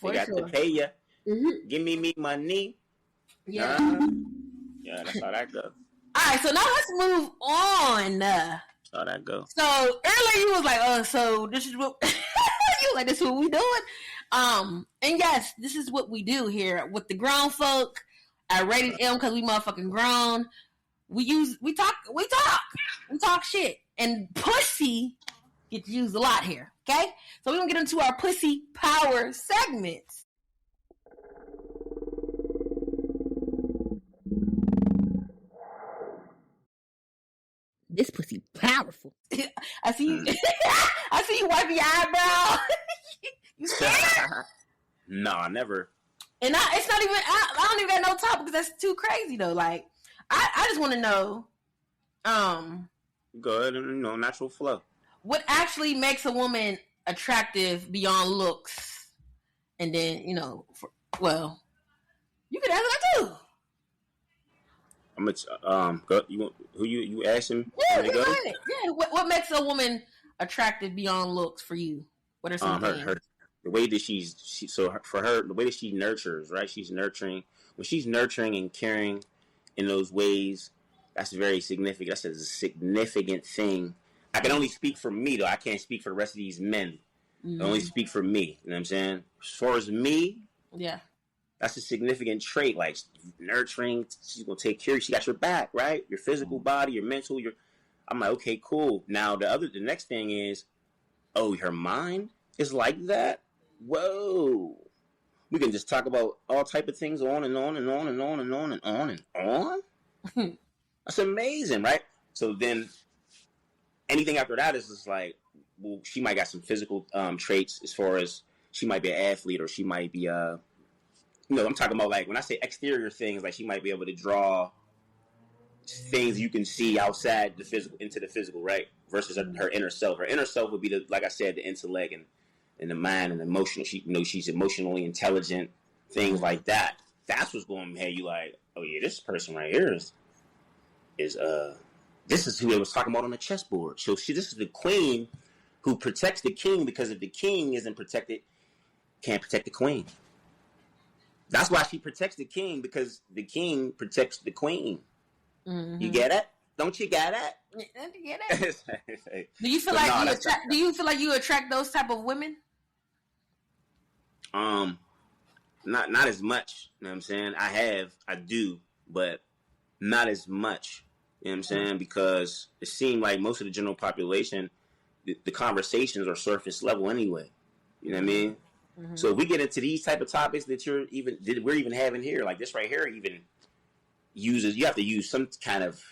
They got to pay ya. Mm-hmm. Give me money. Yeah. Yeah, that's how that goes. All right, so now let's move on. That's how that goes. So earlier you was like, so this is what you like. This is what we doing. And yes, this is what we do here with the grown folk. I rated M because we motherfucking grown. We talk shit, and pussy gets used a lot here. Okay, so we're gonna get into our pussy power segments. This pussy powerful. I see you. I see you wiping your eyebrow. You scared? No, never. And it's not even. I don't even got no topic because that's too crazy though. Like, I just want to know. Go ahead and natural flow. What actually makes a woman attractive beyond looks? And then you can answer that too. I'm gonna go. You asking? Yeah, go ahead. Yeah. What makes a woman attractive beyond looks for you? What are some things? The way that for her, the way that she nurtures, right? She's nurturing. When she's nurturing and caring in those ways, that's very significant. That's a significant thing. I can only speak for me, though. I can't speak for the rest of these men. I only speak for me. You know what I'm saying? As far as me, yeah, that's a significant trait. Like nurturing, she's gonna take care of you. She got your back, right? Your physical body, your mental. I'm like, okay, cool. Now the next thing is, her mind is like that. Whoa. We can just talk about all type of things on and on and on and on and on and on and on. That's amazing, right? So then anything after that is just like, well, she might got some physical traits as far as she might be an athlete or she might be I'm talking about like when I say exterior things, like she might be able to draw things you can see outside the physical into the physical, right? Versus her inner self. Her inner self would be like I said, the intellect and in the mind and emotional. She's emotionally intelligent, things like that. That's what's going to have you like, oh yeah, this person right here is this is who they was talking about on the chessboard. So this is the queen who protects the king, because if the king isn't protected, can't protect the queen. That's why she protects the king, because the king protects the queen. Mm-hmm. You get it? Don't you get it? Don't you get it? Do you feel like you attract those type of women? Not as much. You know what I'm saying? I do, but not as much. You know what I'm saying? Because it seemed like most of the general population, the conversations are surface level anyway. You know what I mean? Mm-hmm. So if we get into these type of topics that we're even having here, like this right here, even you have to use some kind of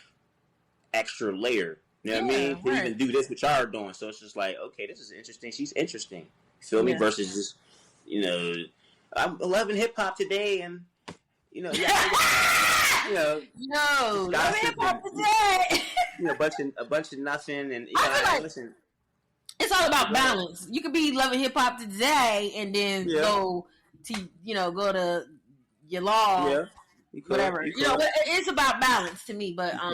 extra layer. You know what I mean? To even do this, what y'all are doing. So it's just like, okay, this is interesting. She's interesting. You feel me? Versus just, I'm loving hip hop today, and no, loving hip hop today. A bunch of nothing, and listen. It's all about balance. You could be loving hip hop today, and then go to your law. Yeah. Whatever. It's about balance to me. But I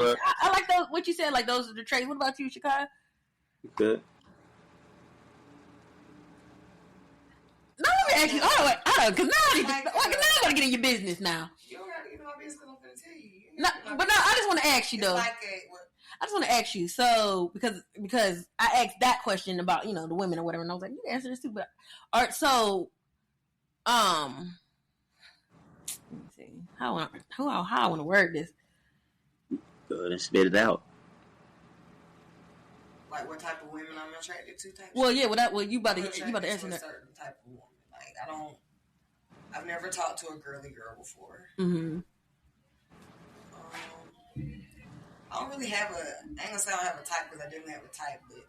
like those. What you said, like those are the traits. What about you, Chicago? Good. No, let me ask you. Hold on, because now I gotta get in your business now. You don't gotta get in my business. I'm gonna tell you. I just want to ask you though. I just want to ask you, so because I asked that question about the women or whatever, and I was like, you can answer this too. But all right, so let me see how I want to word this. Go ahead and spit it out. Like what type of women I'm attracted to? You about to answer that. Certain type of woman. Like I've never talked to a girly girl before. Mm-hmm. I don't really have I ain't gonna say I don't have a type, because I didn't have a type, but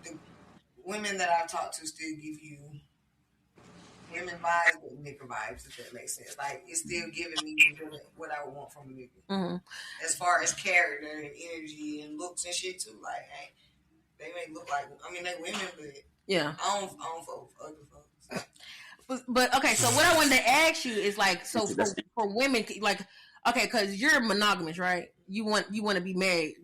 the women that I've talked to still give you women vibes, but nigga vibes, if that makes sense. Like, it's still giving me what I would want from a nigga. Mm-hmm. As far as character and energy and looks and shit too. Like, hey, they may look like, they women, but yeah, I don't fuck with other folks. But okay, so what I wanted to ask you is like, so for women, like, okay, because you're monogamous, right? You want to be married.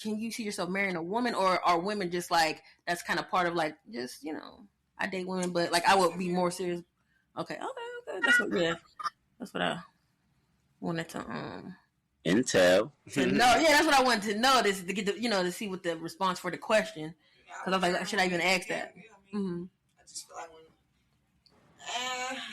Can you see yourself marrying a woman, or are women just like, that's kind of part of like, just I date women, but like I would be more serious. Okay. That's what I wanted to intel. To know. Yeah, that's what I wanted to know. This to get to see what the response for the question. Because I was like, should I even ask that? Mm-hmm.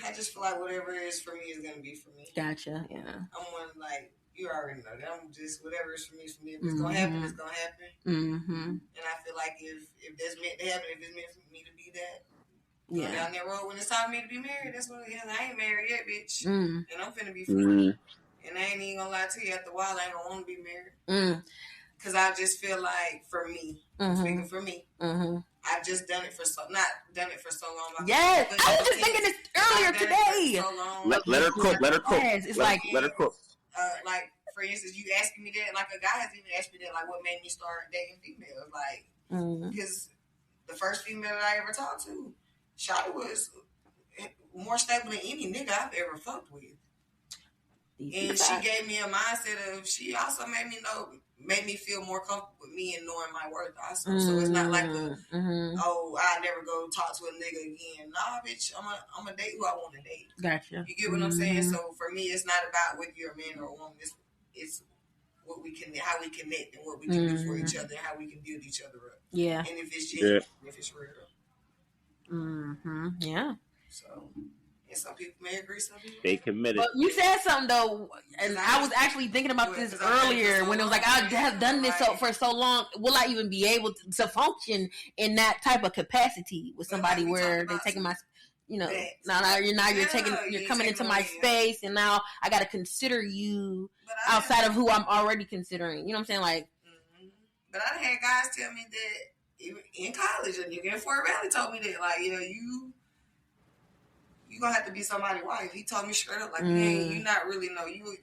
I just feel like whatever it is for me is gonna be for me. Gotcha. Yeah. I'm one, like, you already know that. I'm just, whatever is for me is for me. If it's gonna happen, it's gonna happen. Mm-hmm. And I feel like if that's meant to happen, if it's meant for me to be that, down that road when it's time for me to be married, that's what it is. I ain't married yet, bitch. And I'm finna be free. And I ain't even gonna lie to you, after a while I ain't gonna want to be married. Because I just feel like, for me, speaking for me, I've just done it for so long. Yes, I was just thinking this earlier today. So let her cook. Yes, it's let her cook. Like, for instance, you asking me that, like a guy has even asked me that, like, what made me start dating females, like, because the first female that I ever talked to, Shawty was more stable than any nigga I've ever fucked with. And she gave me a mindset of, she also made me feel more comfortable with me and knowing my worth also. So it's not like I never go talk to a nigga again. Nah, bitch, I'm a date who I want to date. Gotcha. You get what I'm saying? So for me, it's not about whether you're a man or a woman. It's what we can, how we connect, and what we can do for each other, and how we can build each other up. Yeah. And if it's genuine, if it's real. Yeah. So, and some people may agree, some people they committed. Well, you said something though, and I was actually thinking about this earlier when it was like, I have done this for so long. Will I even be able to function in that type of capacity with somebody where they're taking my, now you're coming into my space, and now I got to consider you outside of who I'm already considering. You know what I'm saying? Like, but I had guys tell me that in college, a nigga in Fort Valley told me that, like, you gonna have to be somebody's wife. He told me straight up, like, hey, you not really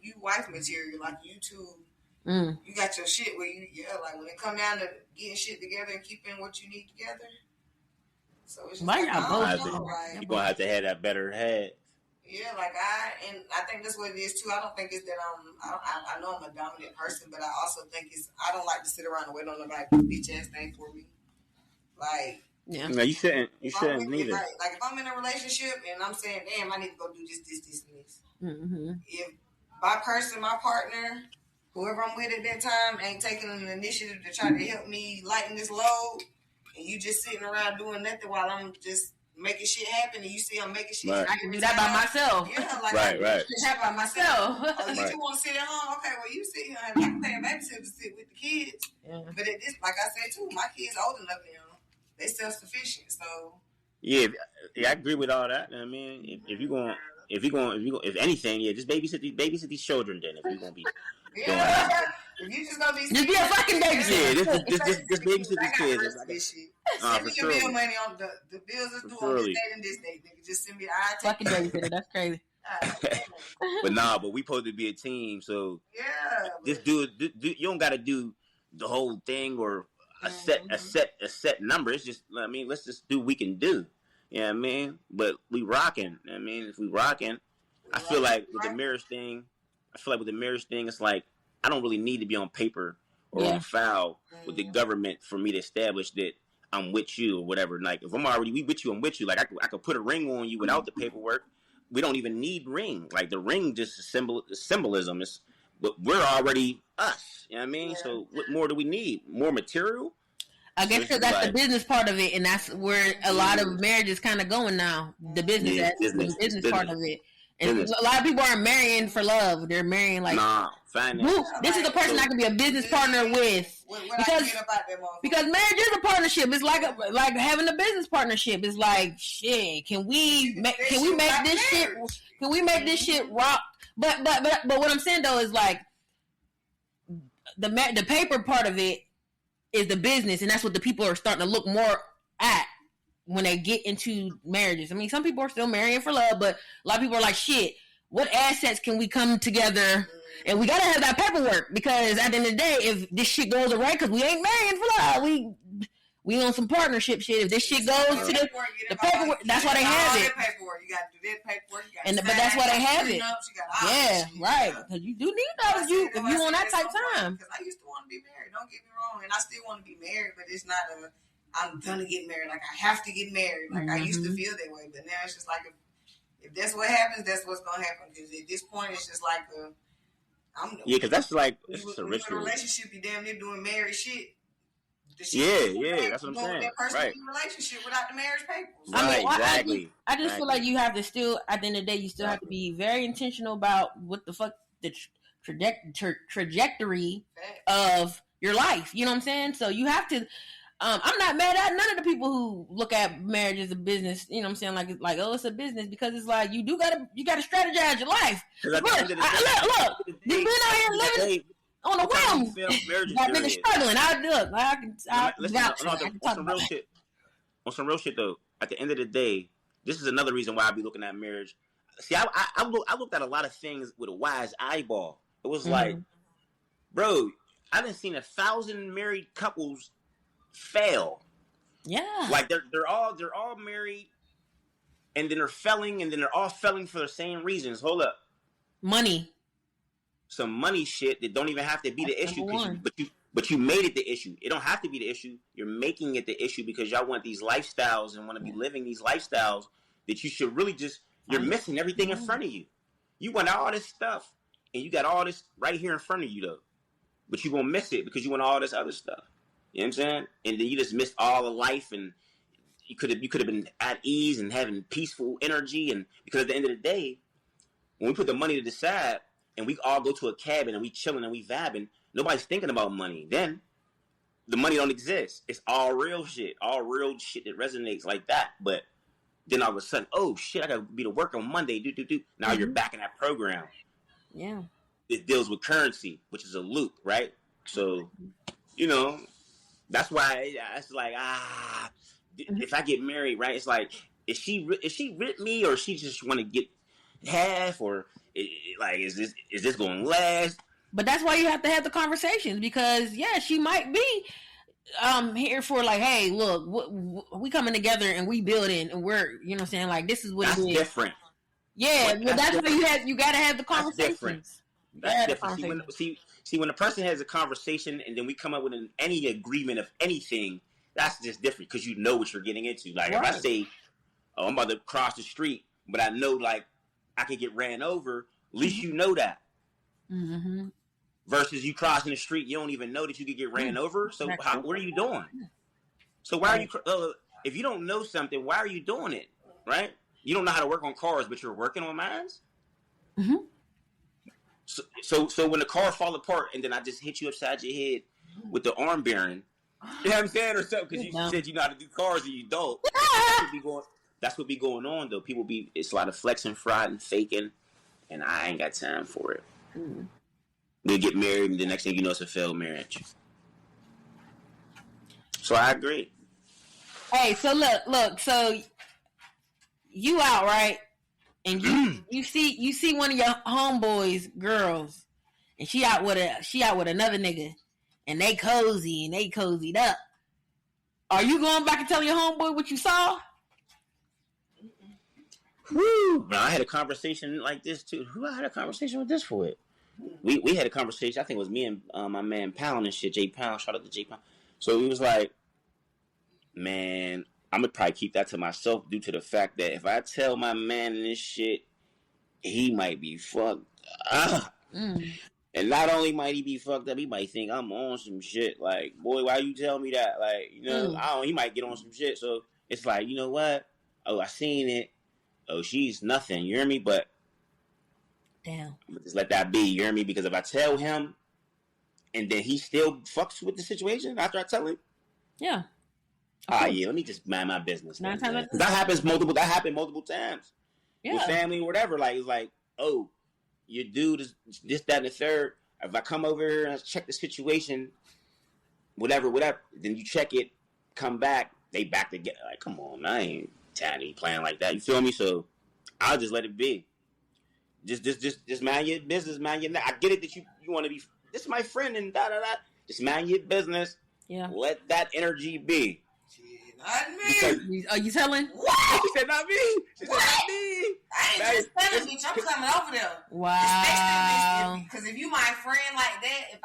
you wife material, like, you two, you got your shit where like, when it come down to getting shit together and keeping what you need together, So it's just Why like, y'all I both? don't know, like, You're gonna have to have that better head. yeah, like I think that's what it is too. I don't think it's that I know I'm a dominant person, but I also think I don't like to sit around and wait on nobody to do bitch ass thing for me. Like, Yeah. No, you shouldn't. You shouldn't neither. Like if I'm in a relationship and I'm saying, damn, I need to go do this, and this. Mm-hmm. If my person, my partner, whoever I'm with at that time, ain't taking an initiative to try to help me lighten this load, and you just sitting around doing nothing while I'm just making shit happen, and you see I'm making shit happen. I can do that by myself. Yeah, like right. I do that by myself. Oh, you Right. just want to sit at home? Okay, well, you sit here and I can pay a babysitter to sit with the kids. Yeah. But at this, like I said too, my kids old enough now. They self-sufficient, so. Yeah, I agree with all that. I mean, if anything, yeah, just babysit these children. Then if you're gonna be, Yeah, if you just gonna be, Just be a fucking babysitter. yeah, just babysit these kids. This shit. For Send me sure. your bill money on the bills is due on this date and this date, nigga. Just send me. I take Fucking babysitter. That's crazy. but we supposed to be a team. So yeah, just do it. You don't got to do the whole thing or a set number. It's just, I mean, let's just do what we can do. You know what I mean? But we rocking. I mean, if we rocking, I feel like with the marriage thing, it's like I don't really need to be on paper or on file with the government for me to establish that I'm with you or whatever. Like if I'm already with you, I'm with you. Like I could put a ring on you without the paperwork. We don't even need ring. Like the ring just symbolism. But we're already us. You know what I mean? Yeah. So what more do we need? More material? I guess so that's the business part of it, and that's where a lot of marriage is kind of going now. The business, business part of it. And a lot of people aren't marrying for love. They're marrying like, this is the person I can be a business partner with. Because marriage is a partnership. It's like having a business partnership. It's like, shit, can we make this shit rock? But what I'm saying though is like the paper part of it is the business, and that's what the people are starting to look more at when they get into marriages. I mean, some people are still marrying for love, but a lot of people are like, shit, what assets can we come together? And we got to have that paperwork, because at the end of the day, if this shit goes away, because we ain't marrying for love, we on some partnership shit. If this shit goes to the paperwork, that's why they have it. You got to do that paperwork. But that's why they have it. Yeah, right. Because you do need that if you on that type time. Because I used to want to be married. Don't get me wrong, and I still want to be married, but it's not I'm gonna get married. Like I have to get married. Like I used to feel that way, but now it's just like if that's what happens, that's what's gonna happen. Because at this point, it's just like because that's like it's just a ritual. In a relationship, you damn near doing married shit. Yeah, that's what I'm saying. That person in a relationship without the marriage papers. Right, exactly. I just feel like you have to still, at the end of the day, you still have to be very intentional about what the fuck the trajectory of your life. You know what I'm saying? So you have to. I'm not mad at none of the people who look at marriage as a business. You know what I'm saying? Like, oh, it's a business, because it's like you gotta strategize your life. Look, you've been out here living on a whim. That nigga struggling. On some real shit though. At the end of the day, this is another reason why I be looking at marriage. See, I looked at a lot of things with a wise eyeball. It was like, bro, I done seen 1,000 married couples fail. Yeah. Like they're all married, and then they're failing, and then they're all failing for the same reasons. Hold up. Money. Some money shit that don't even have to be the issue, but you made it the issue. It don't have to be the issue. You're making it the issue because y'all want these lifestyles and want to be living these lifestyles that you should really just, you're missing everything in front of you. You want all this stuff, and you got all this right here in front of you though, but you gonna miss it because you want all this other stuff. You know what I'm saying? And then you just missed all of life, and you could have been at ease and having peaceful energy. And because at the end of the day, when we put the money to the side and we all go to a cabin and we chilling and we vibing, nobody's thinking about money. Then the money don't exist. It's all real shit that resonates like that. But then all of a sudden, oh shit, I gotta be to work on Monday. Now you're back in that program. Yeah. It deals with currency, which is a loop, right? So, that's why it's like, if I get married, right? It's like, is she with me, or she just want to get half, or is this going to last? But that's why you have to have the conversations, because she might be here for like, hey, look, we coming together and we building and we're, you know what I'm saying? Like, this is what That's it is. different. Yeah, but that's what you got to have the conversations. That's different. See, when a person has a conversation and then we come up with any agreement of anything, that's just different because you know what you're getting into. Like, if I say, oh, I'm about to cross the street, but I know, like, I could get ran over, at least you know that. Mm-hmm. Versus you crossing the street, you don't even know that you could get ran over. So what are you doing? So why are you? If you don't know something, why are you doing it? Right? You don't know how to work on cars, but you're working on mines. Mm-hmm. So when the car fall apart and then I just hit you upside your head with the arm bearing, you know what I'm saying, or something, because you said you know how to do cars and you don't. That's what be going on though. It's a lot of flexing, fraud, and faking, and I ain't got time for it. Mm. They get married, and the next thing you know, it's a failed marriage. So I agree. Hey, so look, so you out, right? And you see one of your homeboys girls, and she out with another nigga, and they cozied up. Are you going back and telling your homeboy what you saw? Woo! I had a conversation like this too. Who I had a conversation with this for it? We had a conversation. I think it was me and my man Pound and shit. J Pound, shout out to J Pound. So he was like, "Man, I'm gonna probably keep that to myself due to the fact that if I tell my man this shit, he might be fucked up. And not only might he be fucked up, he might think I'm on some shit. Like, boy, why you tell me that? Like, you know, he might get on some shit. So it's like, you know what? Oh, I seen it. Oh, she's nothing. You hear me? But damn, I'm gonna just let that be. You hear me? Because if I tell him, and then he still fucks with the situation after I tell him, yeah. Yeah, let me just mind my business. That happened multiple times. Yeah. With family or whatever. Like, it's like, oh, your dude is this, that, and the third. If I come over here and I check the situation, whatever, then you check it, come back, they back together. Like, come on, I ain't Taddy playing like that. You feel me? So I'll just let it be. Just mind your business, mind your. I get it that you want to be. This is my friend and da da da. Just mind your business. Yeah. Let that energy be. Not me. Because, are you telling? What? She said not me. She said not me. I ain't just telling bitch. I'm coming over there. Wow. Because if you my friend like that,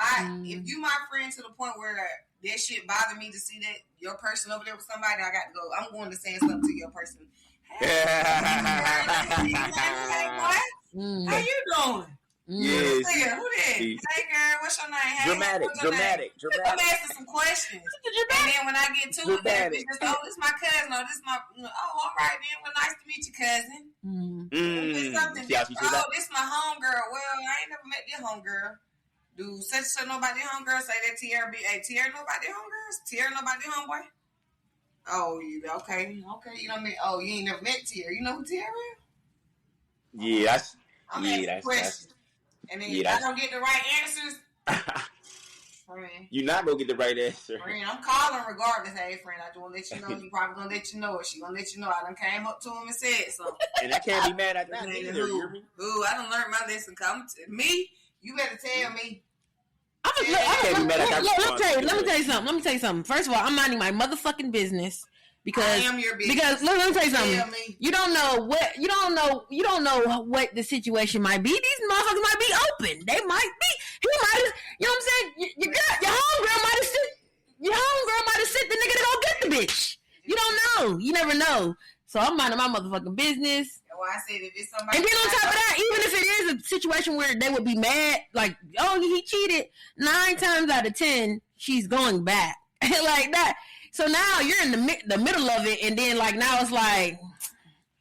if you my friend to the point where that shit bother me to see that your person over there with somebody, I got to go. I'm going to say something to your person. Hey, how you doing? Yes. Nigga, who that? Hey girl, what's your name? Hey, Dramatic. I'm asking some questions. And then when I get to it, that bitch just, this my cousin, or this my, all right then, well, nice to meet you, cousin. Something this my homegirl. Well, I ain't never met your homegirl. Do such nobody homegirl say that Tierra be, hey, Tierra nobody homegirls? Tierra nobody homeboy? Oh, okay. You don't mean, you ain't never met Tierra. You know who Tierra is? Yeah, I'm asking questions. And then if I don't get the right answers, friend. You're not going to get the right answer. Friend, I'm calling regardless. Hey, friend, I just want to let you know. You probably going to let you know it. She going to let you know. I done came up to him and said something. And I can't be mad at that either. Ooh, I done learned my lesson. Me, you better tell me. Let me tell you something. First of all, I'm minding my motherfucking business. Because I am your business. Because let me tell you something. You don't know what the situation might be. These motherfuckers might be open. They might be. He might have. You know what I'm saying? Your homegirl might have sent. Your homegirl might have sent the nigga to go get the bitch. You don't know. You never know. So I'm minding my motherfucking business. Well, I said if it's somebody. And then on top of that, even if it is a situation where they would be mad, like, oh, he cheated, 9 times out of 10, she's going back like that. So now you're in the middle of it, and then like now it's like,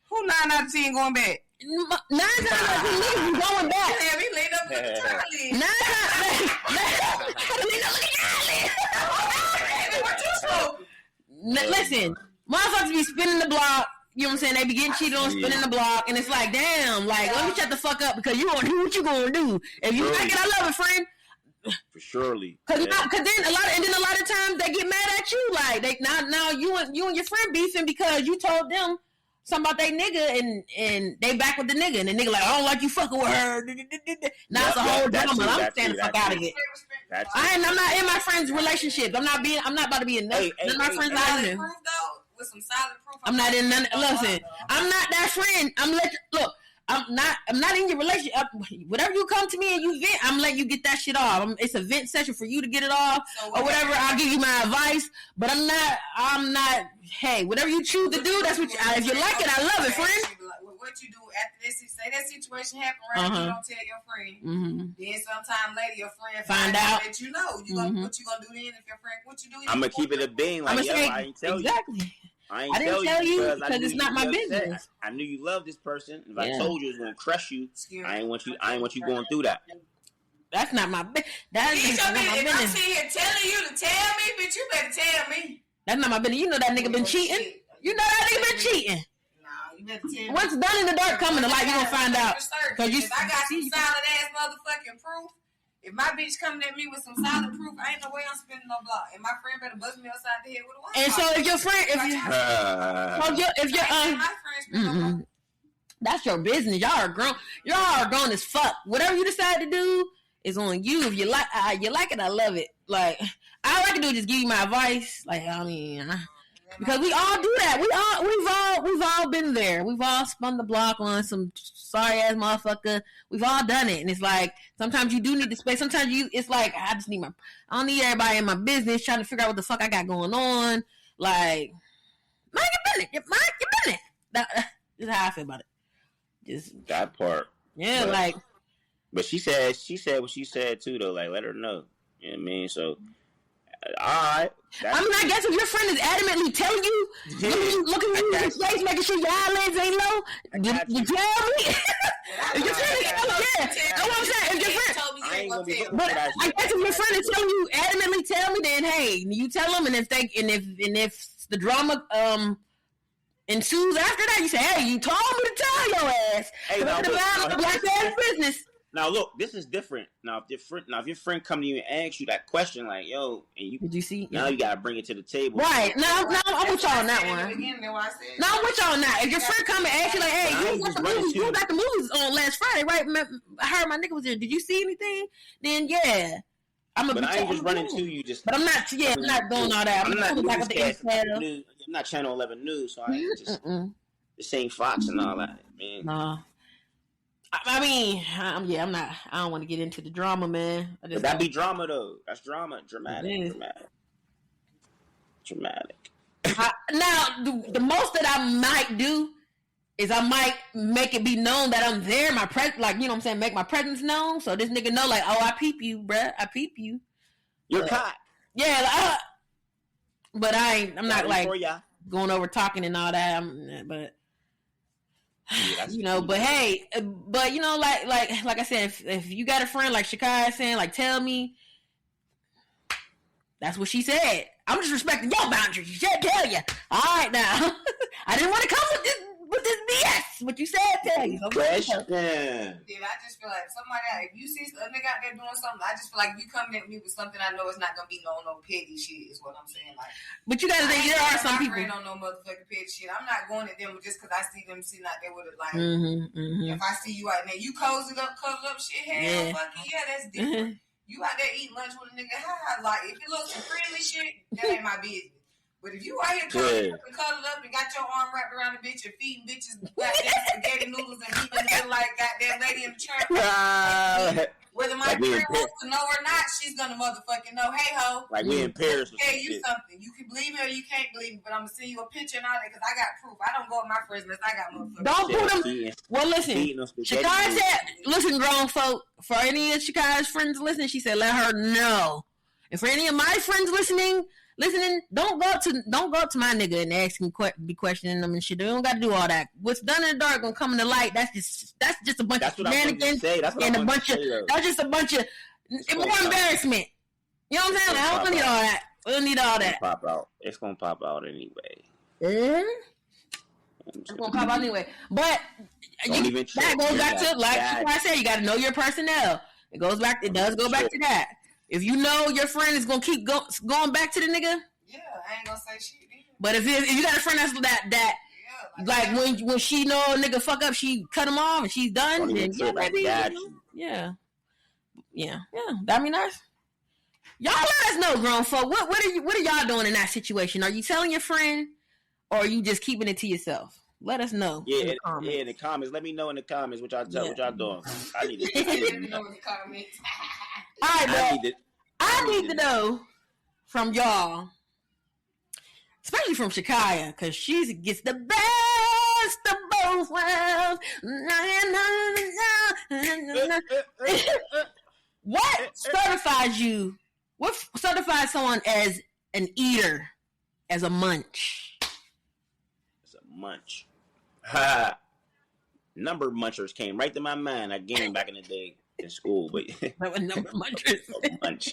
who 9 out of 10 going back? 9 times out of 10 niggas going back. Damn, he laid up with the Charlie. 9 times. Listen, motherfuckers be spinning the block. You know what I'm saying? They be getting cheated on, spinning the block, and it's like, damn, like let me shut the fuck up because you gonna do what you gonna do. If you like it, I love it, friend. For surely, because then a lot of times they get mad at you, like they now you and your friend beefing because you told them something about they nigga and they back with the nigga and the nigga like, I don't like you fucking with her. Now it's a whole drama. I'm staying the fuck out of it. I'm not in my friend's relationship. I'm not about to be in none of my friends' relationship. With some solid proof. I'm not in none. Listen, I'm not that friend. Look. I'm not in your relationship. Whatever you come to me and you vent, I'm letting you get that shit off. It's a vent session for you to get it off or whatever. I'll give you my advice, but I'm not. Hey, whatever you choose to do, that's what. If you like it, I love it, friend. What you do after this? Say that situation happened, right? You don't tell your friend. Then sometime later, your friend find out that you know. What you gonna do then if your friend? What you do? I'm gonna keep it a bean. Like, I ain't tell you. I didn't tell you because it's not my business. I knew you loved this person. If I told you it was gonna crush you, I ain't want you going through that. That's not my business. That's not my business. If I'm sitting here telling you to tell me, bitch, you better tell me. That's not my business. You know that nigga been cheating. You know that nigga been cheating. You better tell me. What's done in the dark coming to light, you gonna find out. Because I got some solid ass motherfucking proof. If my bitch coming at me with some solid proof, I ain't no way I'm spinning no block. And my friend better buzz me upside the head with a one. And so if your friend, that's your business. Y'all are grown as fuck. Whatever you decide to do is on you. If you like it, I love it. Like all I can do is just give you my advice. Like because we all do that. We've all been there. We've all spun the block on some sorry ass motherfucker. We've all done it, and it's like sometimes you do need the space. Sometimes it's like I don't need everybody in my business trying to figure out what the fuck I got going on. Like mind your business. That's how I feel about it. Just that part. Yeah, but she said what she said too though. Like let her know. You know what I mean? So. Alright. I guess if your friend is adamantly telling you, looking at you in your face, making sure your eyelids ain't low, you tell me. If your friend is that's what I'm saying. If your friend, but I guess if your friend is telling you, adamantly tell me, then hey, you tell them, and if the drama ensues after that, you say, hey, you told me to tell your ass. Hey, black ass business. Now look, this is different. Now if your friend come to you and asks you that question, like, yo, and did you see? Now you gotta bring it to the table. Right. Now I'm with y'all on that one. No, I'm with y'all on that. If your friend come and ask you like, hey, you got the movies on last Friday, right? I heard my nigga was there. Did you see anything? Then yeah. But I ain't just running to you just. But I'm not. Yeah, I'm not doing all that. I'm not Channel 11 News, so I ain't just the same Fox and all that, man. Nah. I mean, I'm not. I don't want to get into the drama, man. But that be drama though. That's dramatic. Now, the most that I might do is I might make it be known that I'm there. My like you know what I'm saying, make my presence known, so this nigga know like, oh, I peep you, bruh. I peep you. You're caught. Yeah, but I'm not like going over talking and all that. But. Yeah, you know, but hey, but you know, like I said, if you got a friend like Shakai saying, like, tell me, that's what she said. I'm just respecting your boundaries. She said, tell you. All right, now, I didn't want to come with this BS, but you said tell you. Question. Yeah, I just feel like somebody, if you see a nigga out there doing something, I just feel like if you coming at me with something, I know it's not gonna be no petty shit. Is what I'm saying. Like, but you gotta think there are some people. I don't know motherfucking petty shit. I'm not going at them just because I see them sitting out there with it. Like, if I see you out there, you cozied up, covered up, shit. Hell, fucking yeah, that's different. You out there eating lunch with a nigga, like if it looks some friendly shit, that ain't my business. But if you out here cuddled up and got your arm wrapped around a bitch and feeding bitches goddamn spaghetti noodles and eating like goddamn lady in the trap, whether my friend wants to know or not, she's gonna motherfucking know. Hey ho, like we in Paris. Tell you something. You can believe me or you can't believe me, but I'm gonna send you a picture and all that because I got proof. I don't go with my friends unless I got motherfuckers. Don't put them. Well, listen. Shakai said, "Listen, grown folk. For any of Shakai's friends listening, she said, let her know. And for any of my friends listening, don't go up to my nigga and ask him, be questioning them and shit. They don't got to do all that. What's done in the dark gonna come in the light. That's just a bunch of shenanigans and a bunch of that's just a bunch of more embarrassment. You know what I'm saying? I don't need all that. We don't need all that. It's gonna pop out anyway. It's gonna pop out anyway. But that goes back to like I said, you got to know your personnel. It does go back to that. If you know your friend is gonna keep going back to the nigga, yeah, I ain't gonna say shit either. But if you got a friend that's that like when she know a nigga fuck up, she cut him off and she's done. Then yeah, maybe, yeah. I mean Y'all let us know, grown folk. What are y'all doing in that situation? Are you telling your friend, or are you just keeping it to yourself? Let us know. In the comments. Let me know in the comments what y'all what y'all doing. I need to know in the comments. All right, bro. I need to know from y'all, especially from Shakaya, because she gets the best of both worlds. What certifies you? What certifies someone as an eater, as a munch? It's a munch. Ha! Number munchers came right to my mind again back in the day in school, but That was number munchers. munch.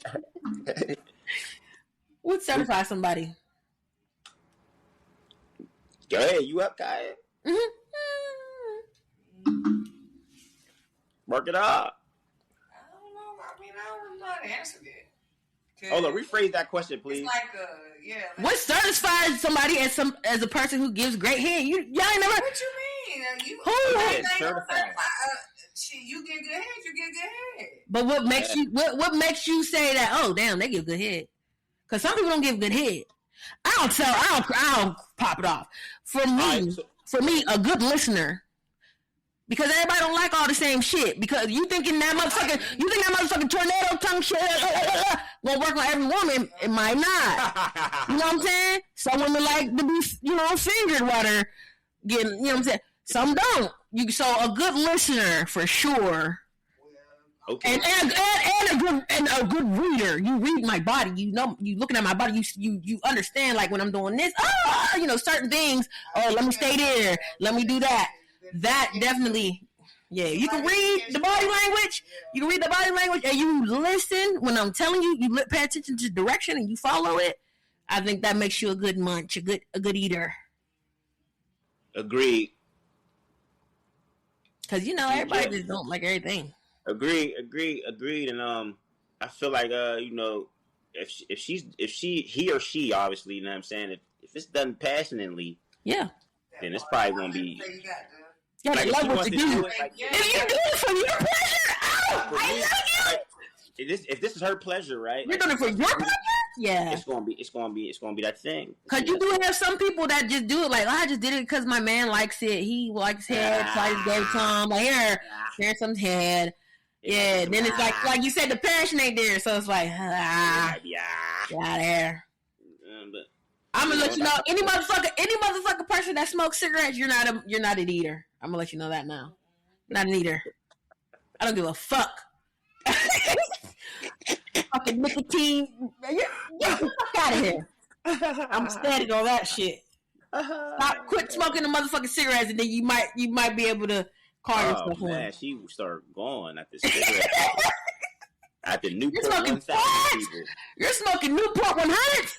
What certifies somebody? Go ahead, you up, Kaya? Work it out. I don't know. I mean, I don't know how to answer that. Hold on, rephrase that question, please. It's like what certifies somebody as a person who gives great head? Y'all ain't never. What you mean? Certified. You get good head. You get good head. But what makes you say that? Oh, damn, they give good head. Because some people don't give good head. I'll pop it off. For me, a good listener. Because everybody don't like all the same shit. Because you think that motherfucking tornado tongue shit won't work on every woman. It might not. You know what I'm saying? Some women like to be, fingered while they're getting, you know what I'm saying? Some don't. So a good listener for sure. Okay. And a good reader. You read my body. You looking at my body. You understand, like, when I'm doing this. Certain things. Oh, let me stay there. Let me do that. That definitely, yeah. You can read the body language. You can read the body language, and you listen when I'm telling you. You pay attention to direction and you follow it. I think that makes you a good munch, a good eater. Agreed. Because everybody just don't like everything. Agreed. And I feel like if he or she, obviously, you know what I'm saying. If it's done passionately, yeah, then it's probably gonna be. Yeah, like, love what you do. If you do it for your pleasure, I love you. If this is her pleasure, right? You're doing it for your pleasure. Yeah, it's gonna be that thing. Cause you do have some people that just do it like, I just did it because my man likes it. He likes head, so I just gave it to him. Like, here's some head. Yeah, then it's like you said, the passion ain't there, so it's like, get out of here. I'm gonna let you know, any motherfucker person that smokes cigarettes, you're not an eater. I'm gonna let you know that now. Not an eater. I don't give a fuck. Fucking nicotine. Get the fuck out of here. I'm standing on that shit. Quit smoking the motherfucking cigarettes, and then you might be able to call yourself one. Man, she start going at the cigarette. At the Newport 1000 people. You're smoking Newport 100s?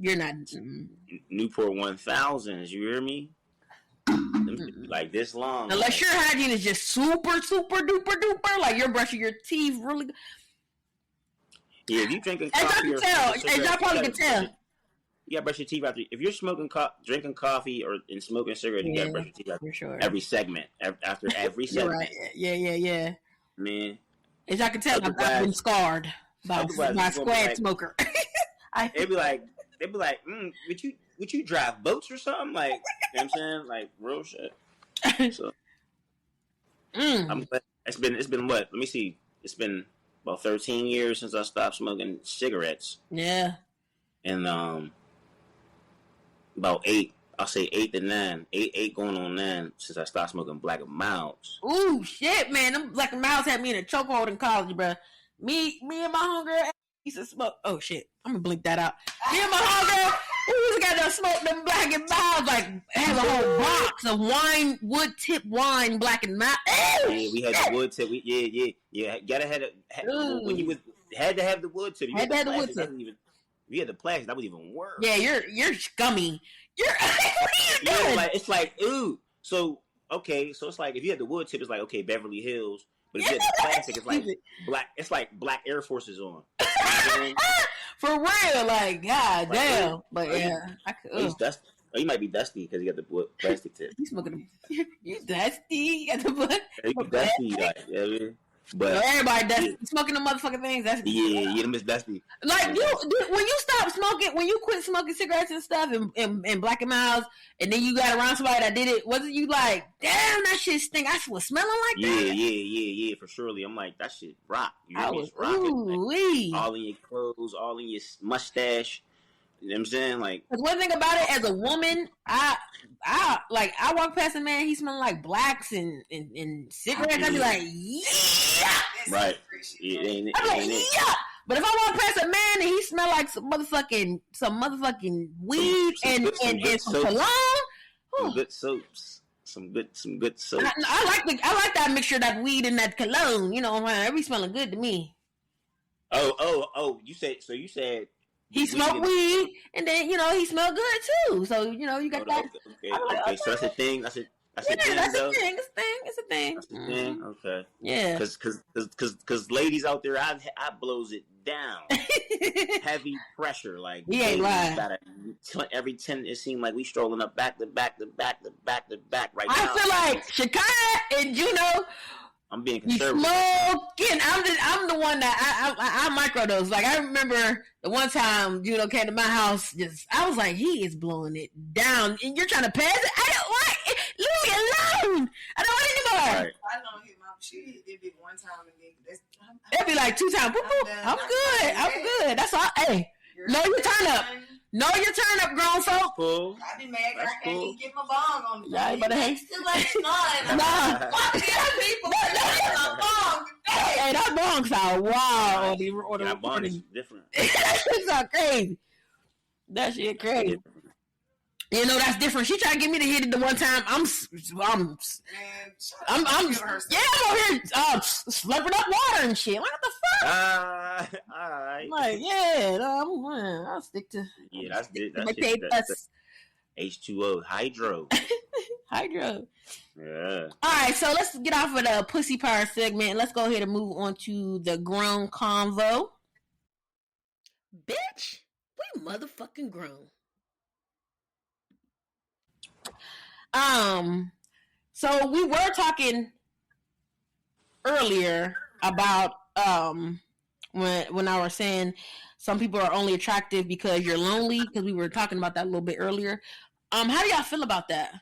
You're not. Newport 1000s, you hear me? Like this long. Unless your hygiene is just super, super duper duper, like you're brushing your teeth really good. Yeah, if you drinking coffee, as y'all probably can tell. You gotta brush your teeth after. If you're drinking coffee and smoking cigarettes, you gotta brush your teeth after every segment. After every segment. Right. Yeah. Man, as y'all can tell, I've been scarred by a squad smoker. They'd be like, would you drive boats or something? Like, you know what I'm saying? Like, real shit. So, I'm glad. It's been what? Let me see. It's been about 13 years since I stopped smoking cigarettes. Yeah. And, about 8, I'll say 8 to 9. 8 going on 9 since I stopped smoking Black and Milds. Ooh, shit, man. Them Black and Milds had me in a chokehold in college, bro. Me and my homegirl used to smoke. Oh, shit. I'm going to blink that out. Me and my homegirl, we used to got to smoke them Black and Milds, like, have a whole box of wood tip wine, Black and Mild. Yeah, we had the wood tip. Yeah. Gotta when you had to have the wood tip. Had to have the wood tip. If you had the plastic, that was even worse. Yeah, you're scummy. What are you doing? Yeah, it's like, ooh. So it's like, if you had the wood tip, it's like, okay, Beverly Hills. But if you had the plastic, it's like black. It's like black Air Forces on. For real, like, god damn. But yeah, he's dusty. Oh, you might be dusty because you got the wood plastic tip. You smoking? You dusty? You got the wood? You dusty, like, yeah. But everybody that's smoking the motherfucking things. That's that's the like when you stop smoking, when you quit smoking cigarettes and stuff and Black and Miles, and then you got around somebody that did it. Wasn't you like, damn, that shit stink? I was smelling like that. Yeah, for surely. I'm like, that shit rock. You I know, was it's rocking. Like, all in your clothes, all in your mustache. You know what I'm saying? Like, cause one thing about it, as a woman, I walk past a man, he smelling like blacks and cigarettes. I'd be like, yeah, right. I'm like, yeah. But if I walk past a man and he smell like some motherfucking weed and some cologne, some good soaps, some good soaps. I like that mixture of that weed and that cologne. You know, it be smelling good to me. Oh! You said he smoked weed, and then he smelled good too. So you got that. Okay. So that's a thing. That's a thing. It's a thing. It's a thing. That's a thing. Okay. Yeah. Because ladies out there, I blows it down. Heavy pressure, like he ain't lying. Every 10, it seemed like we strolling up back to back right now. I feel like Shakira and Juno. I'm being conservative. Smoking. I'm the one that I microdose. Like I remember the one time Juno came to my house. I was like, he is blowing it down, and you're trying to pass it. I don't want it. Leave me alone. I don't want it anymore. Right. I don't hit my. She did it one time and then it'd be like 2 times. Boop, boop. I'm good. I'm good. That's all. Hey, know your turn up. Know your turn up, grown folk. Cool. I be mad. I can't even get my bong on the Yeah, but hey, still like snotting. nah. Fuck these people. My bong. Hey, that bong sound wild. That bong is different. That shit sound crazy. That shit crazy. You know that's different. She tried to get me to hit it the one time. I'm over here slurping up water and shit. What the fuck? All right. Like, yeah, I'll stick to. Yeah, that's H2O, hydro. Hydro. Yeah. All right, so let's get off of the pussy power segment. Let's go ahead and move on to the grown convo. Bitch, we motherfucking grown. So we were talking earlier about when I was saying some people are only attractive because you're lonely, because we were talking about that a little bit earlier. How do y'all feel about that?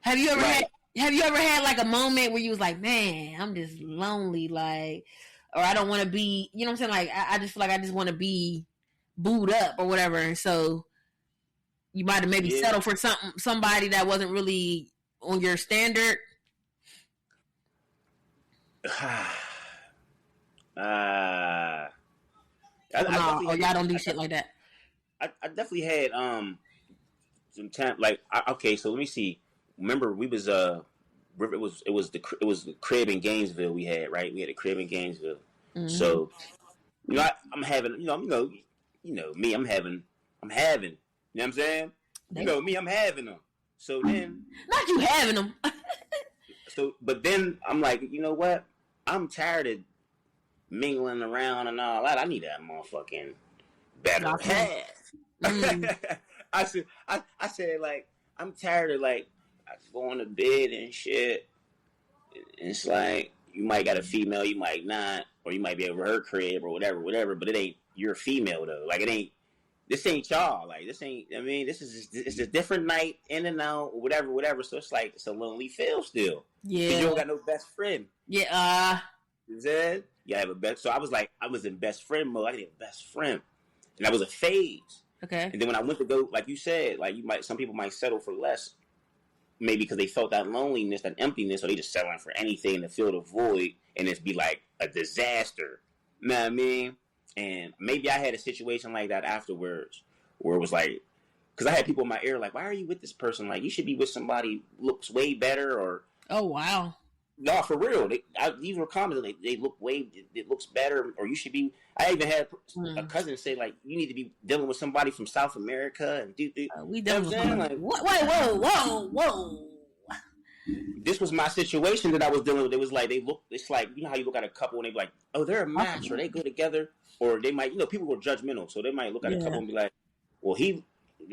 Have you ever had like a moment where you was like, man, I'm just lonely, like, or I don't want to be, you know what I'm saying? Like, I just feel like I just want to be booed up or whatever. So you might have maybe settled for somebody that wasn't really on your standard. Y'all don't do shit like that. I definitely had some time. Like, okay, so let me see. Remember, we was it was the crib in Gainesville we had, right? We had a crib in Gainesville. Mm-hmm. So I'm having me. I'm having. You know what I'm saying? You know me, I'm having them. So then... Not you having them. But then I'm like, you know what? I'm tired of mingling around and all that. I need that motherfucking better half. I said, like, I'm tired of, like, going to bed and shit. It's like, you might got a female, you might not. Or you might be over her crib or whatever. But it ain't your female, though. Like, this ain't y'all. Like, this ain't, I mean, it's a different night, in and out, or whatever. So it's like, it's a lonely feel still. Yeah. You don't got no best friend. Yeah. You said? You have a best, so I was in best friend mode. I needed a best friend. And that was a phase. Okay. And then when I went to go, like you said, like some people might settle for less. Maybe because they felt that loneliness, that emptiness, or they just settling for anything to fill the void, and it's be like a disaster. You know what I mean? And maybe I had a situation like that afterwards, where it was like, because I had people in my ear like, why are you with this person? Like, you should be with somebody who looks way better, or... Oh, wow. No, for real. These were comments. They look it looks better, or you should be... I even had a cousin say, like, you need to be dealing with somebody from South America, and we definitely... Like, whoa. This was my situation that I was dealing with. It was like, it's like, you know how you look at a couple and they be like, oh, they're a match, or they go together. Or they might, people were judgmental, so they might look at a couple and be like, well, they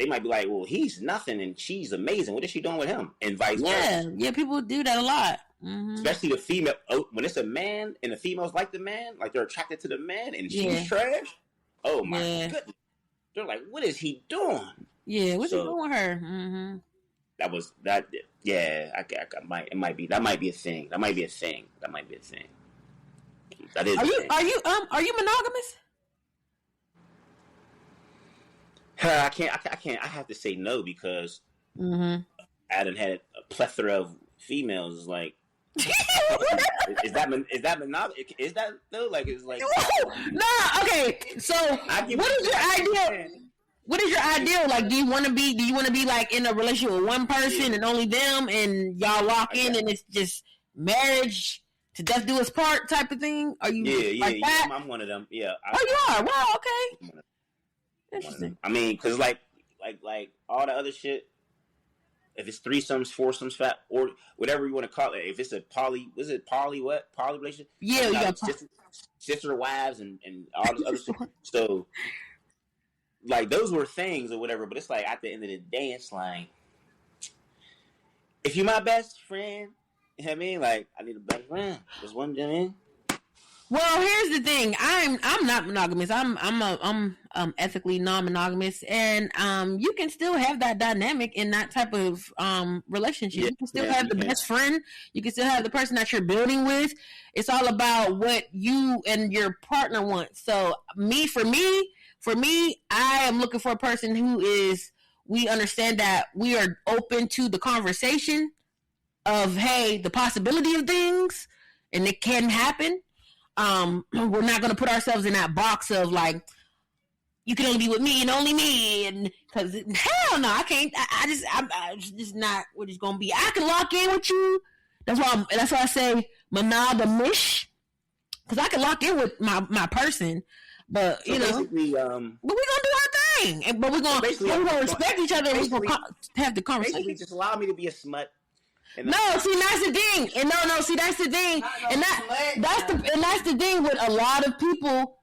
might be like, well, he's nothing and she's amazing. What is she doing with him? And vice versa. Yeah, people do that a lot. Especially the female. Oh, when it's a man and the females like the man, like they're attracted to the man, and she's trash. Oh my goodness! They're like, what is he doing? Yeah, what's he doing with her? That was that. Yeah, I might. It might be. That might be a thing. That might be a thing. That is. Are you monogamous? I can't. I have to say no because I done had a plethora of females. Is like, is that monogamous? Is that though? Like, it's like. Nah. Okay. So, what is your idea? What is your ideal? Like, do you want to be like in a relationship with one person and only them, and y'all lock in, and it's just marriage to death do us part type of thing? Are you like that? I'm one of them. Yeah. You are. Wow. Okay. Interesting. I mean, because like all the other shit, if it's threesomes, foursomes, fat, or whatever you want to call it, if it's a poly relationship? Yeah, you got sister wives and all this other shit. So, like, those were things or whatever, but it's like at the end of the day, it's like, if you're my best friend, you know what I mean? Like, I need a best friend. There's one, you know what I mean? Well, here's the thing. I'm not monogamous. I'm ethically non-monogamous, and you can still have that dynamic in that type of relationship. You can still have the best friend. You can still have the person that you're building with. It's all about what you and your partner want. So, for me, I am looking for a person who is. We understand that we are open to the conversation of, hey, the possibility of things, and it can happen. We're not going to put ourselves in that box of like, you can only be with me and only me, and because hell no, I can't. I'm just not what it's going to be. I can lock in with you. That's why I say monogamish, because I can lock in with my person. But so but we're gonna do our thing. But we're gonna respect each other. We're gonna have the conversation. Basically, just allow me to be a smut. No, see, that's the thing. And that's the thing. And that's the thing with a lot of people.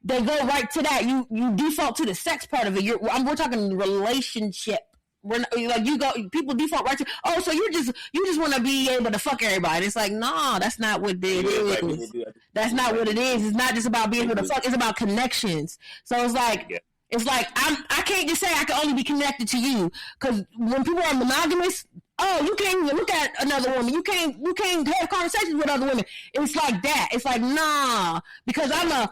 They go right to that. You default to the sex part of it. We're talking relationship. We're not, like people default right to. Oh, so you just want to be able to fuck everybody. It's like, no, that's not what it is. That's not what it is. It's not just about being able to fuck. It's about connections. So it's like. Yeah. It's like I can't just say I can only be connected to you, because when people are monogamous, you can't even look at another woman. You can't have conversations with other women. It's like that. It's like, nah, because I'm a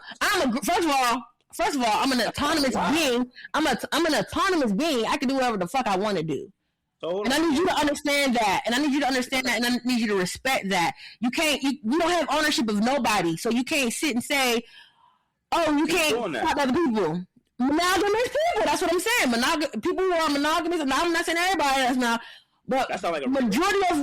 first of all I'm an autonomous being. I'm an autonomous being. I can do whatever the fuck I want to do. And I need you to understand that. And I need you to respect that. You don't have ownership of nobody, so you can't sit and say, oh, you can't talk to other people. Monogamous people. That's what I'm saying. People who are monogamous. And I'm not saying everybody. That's not. But that's not like majority of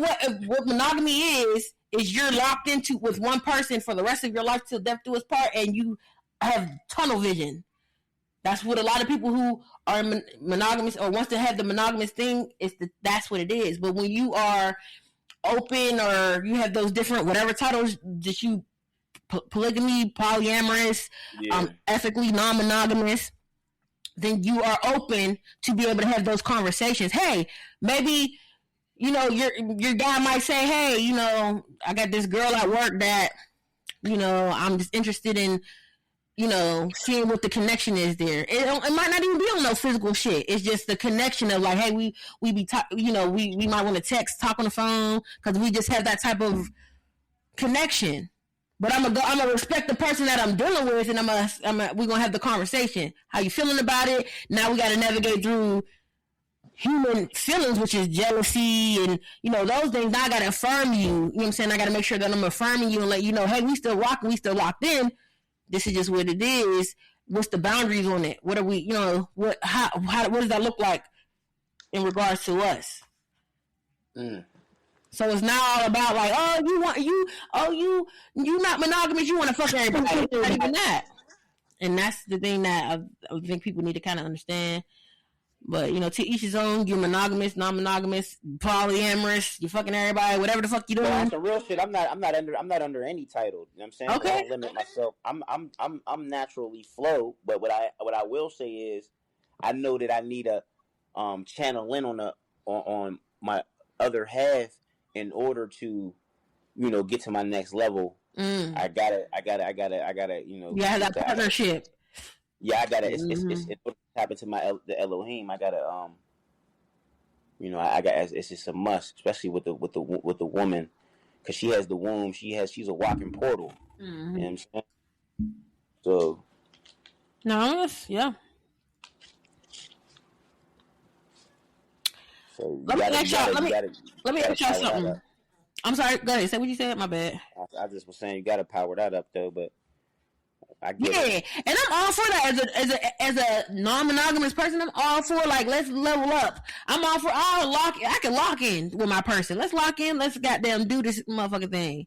what monogamy is you're locked into with one person for the rest of your life till death do us part, and you have tunnel vision. That's what a lot of people who are monogamous or wants to have the monogamous thing that's what it is. But when you are open or you have those different whatever titles that you polygamy, polyamorous, ethically non-monogamous, then you are open to be able to have those conversations. Hey, maybe, your guy might say, hey, I got this girl at work that, I'm just interested in, seeing what the connection is there. It might not even be on no physical shit. It's just the connection of like, hey, we might want to text, talk on the phone, because we just have that type of connection. But I'm gonna respect the person that I'm dealing with, and we're gonna have the conversation. How you feeling about it? Now we got to navigate through human feelings, which is jealousy and those things. Now I got to affirm you. You know what I'm saying? I got to make sure that I'm affirming you and let you know, hey, we still rocking, we still locked in. This is just what it is. What's the boundaries on it? What are we? What does that look like in regards to us? So it's not all about like, you not monogamous, you want to fuck everybody. It's not even that. And that's the thing that I think people need to kind of understand. But, to each his own. You're monogamous, non-monogamous, polyamorous, you fucking everybody, whatever the fuck you doing. Well, that's the real shit. I'm not under any title. You know what I'm saying? Okay. I don't limit myself. I'm naturally flow, but what I will say is I know that I need a channel in on my other half in order to get to my next level, I gotta, You have that partnership. Yeah, I gotta. It's happened to the Elohim. I gotta. I got. It's just a must, especially with the woman, because she has the womb. She's a walking portal. You know what I'm saying? So. No, yeah. So let me ask y'all something. I'm sorry. Go ahead. Say what you said. My bad. I just was saying you got to power that up though, but I get it. And I'm all for that as a non-monogamous person. I'm all for let's level up. I'm all for I can lock in with my person. Let's lock in. Let's goddamn do this motherfucking thing.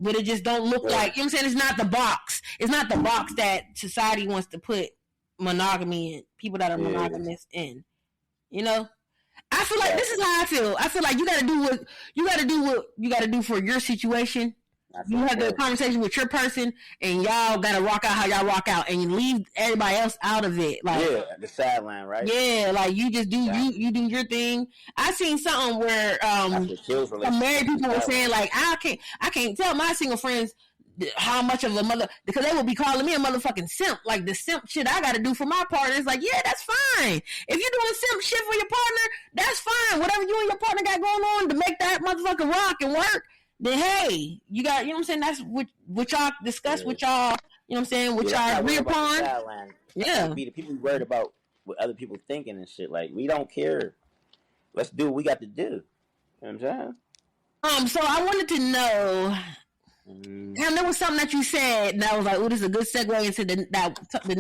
But it just don't look like, you know what I'm saying? It's not the box. It's not the box that society wants to put monogamy in. People that are monogamous in. I feel like this is how I feel. I feel like you gotta do what you gotta do for your situation. You have the conversation with your person, and y'all gotta rock out how y'all rock out, and you leave everybody else out of it. The sideline, right? Yeah, you just do you do your thing. I seen something where some married people were saying I can't tell my single friends how much of a mother, because they would be calling me a motherfucking simp. The simp shit I gotta do for my partner. It's yeah, that's fine. If you're doing simp shit for your partner, that's fine. Whatever you and your partner got going on to make that motherfucker rock and work, then hey, you got, you know what I'm saying, that's what y'all discuss, with y'all, you know what I'm saying, what y'all agree upon. The people worried about what other people thinking and shit. We don't care. Let's do what we got to do. You know what I'm saying? So I wanted to know, and there was something that you said, and I was like, this is a good segue into the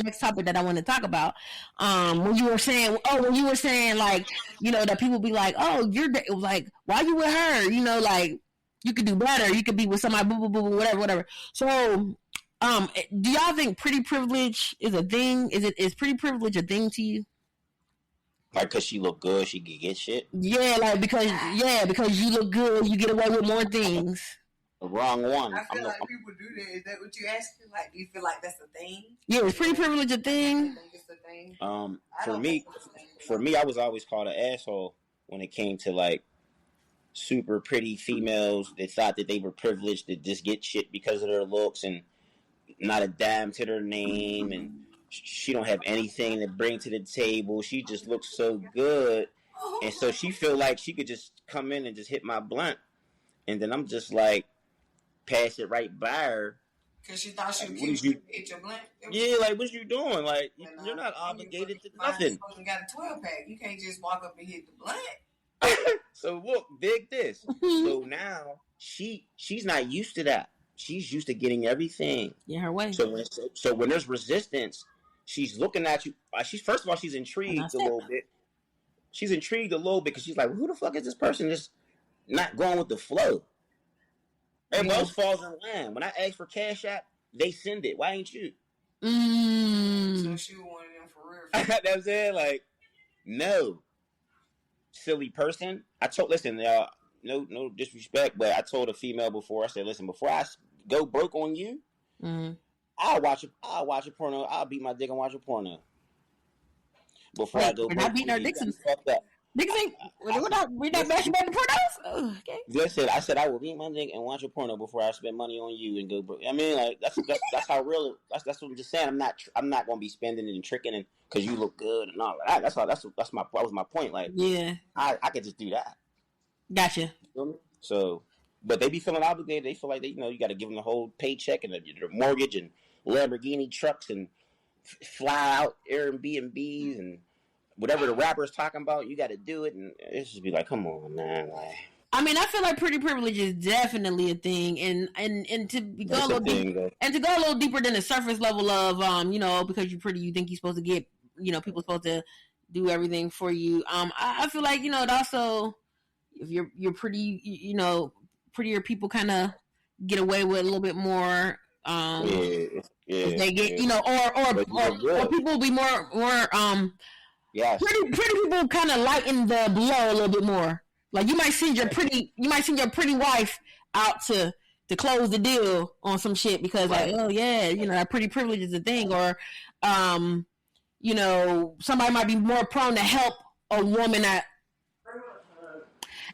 next topic that I want to talk about. When you were saying, that people be like, oh, it was why you with her? You could do better. You could be with somebody, boo, boo, boo, whatever. So, do y'all think pretty privilege is a thing? Is pretty privilege a thing to you? Because she look good, she can get shit? Yeah, because you look good, you get away with more things. The wrong one. I feel people do that. Is that what you asking? Do you feel like that's a thing? Yeah, is pretty privilege a thing? I think it's a thing. For me, I was always called an asshole when it came to super pretty females that thought that they were privileged to just get shit because of their looks and not a dime to their name, and she don't have anything to bring to the table. She just looks so good, and so she feel like she could just come in and just hit my blunt, and then I'm just pass it right by her. Because she thought she would hit your blunt. Yeah, what you doing? You're not obligated to nothing. You got a 12-pack. You can't just walk up and hit the blunt. So look, dig this. So now she's not used to that. She's used to getting everything. Yeah, her way. So when there's resistance, she's looking at you. First of all, she's intrigued a little bit. She's intrigued a little bit because she's like, who the fuck is this person just not going with the flow? Everybody else falls in line. When I ask for Cash App, they send it. Why ain't you? So she was one of them for real. That's it. No. Silly person. Listen, y'all, no disrespect, but I told a female before, I said, listen, before I go broke on you, I'll watch a porno. I'll beat my dick and watch a porno. Before I go broke. Not beating our dicks and fuck that. Niggas ain't, we're not masturbating pornos? Okay. Listen, I said I will beat my dick and watch a porno before I spend money on you and go broke. I mean, that's how real. That's what I'm just saying. I'm not going to be spending it and tricking it because you look good and all that. That was my point. I could just do that. Gotcha. So, but they be feeling obligated. They feel like you got to give them the whole paycheck and their mortgage and Lamborghini trucks and fly out Airbnbs and whatever the rapper's talking about, you got to do it, and it's just be come on, man. I mean, I feel like pretty privilege is definitely a thing, and to go a little deeper, and to go a little deeper than the surface level of, because you're pretty, you think you're supposed to get, people supposed to do everything for you. I feel like, it also, if you're pretty, prettier people kind of get away with a little bit more. They get, or people will be more. Yes. Pretty people kind of lighten the blow a little bit more. You might send your pretty wife out to close the deal on some shit because that pretty privilege is a thing, or somebody might be more prone to help a woman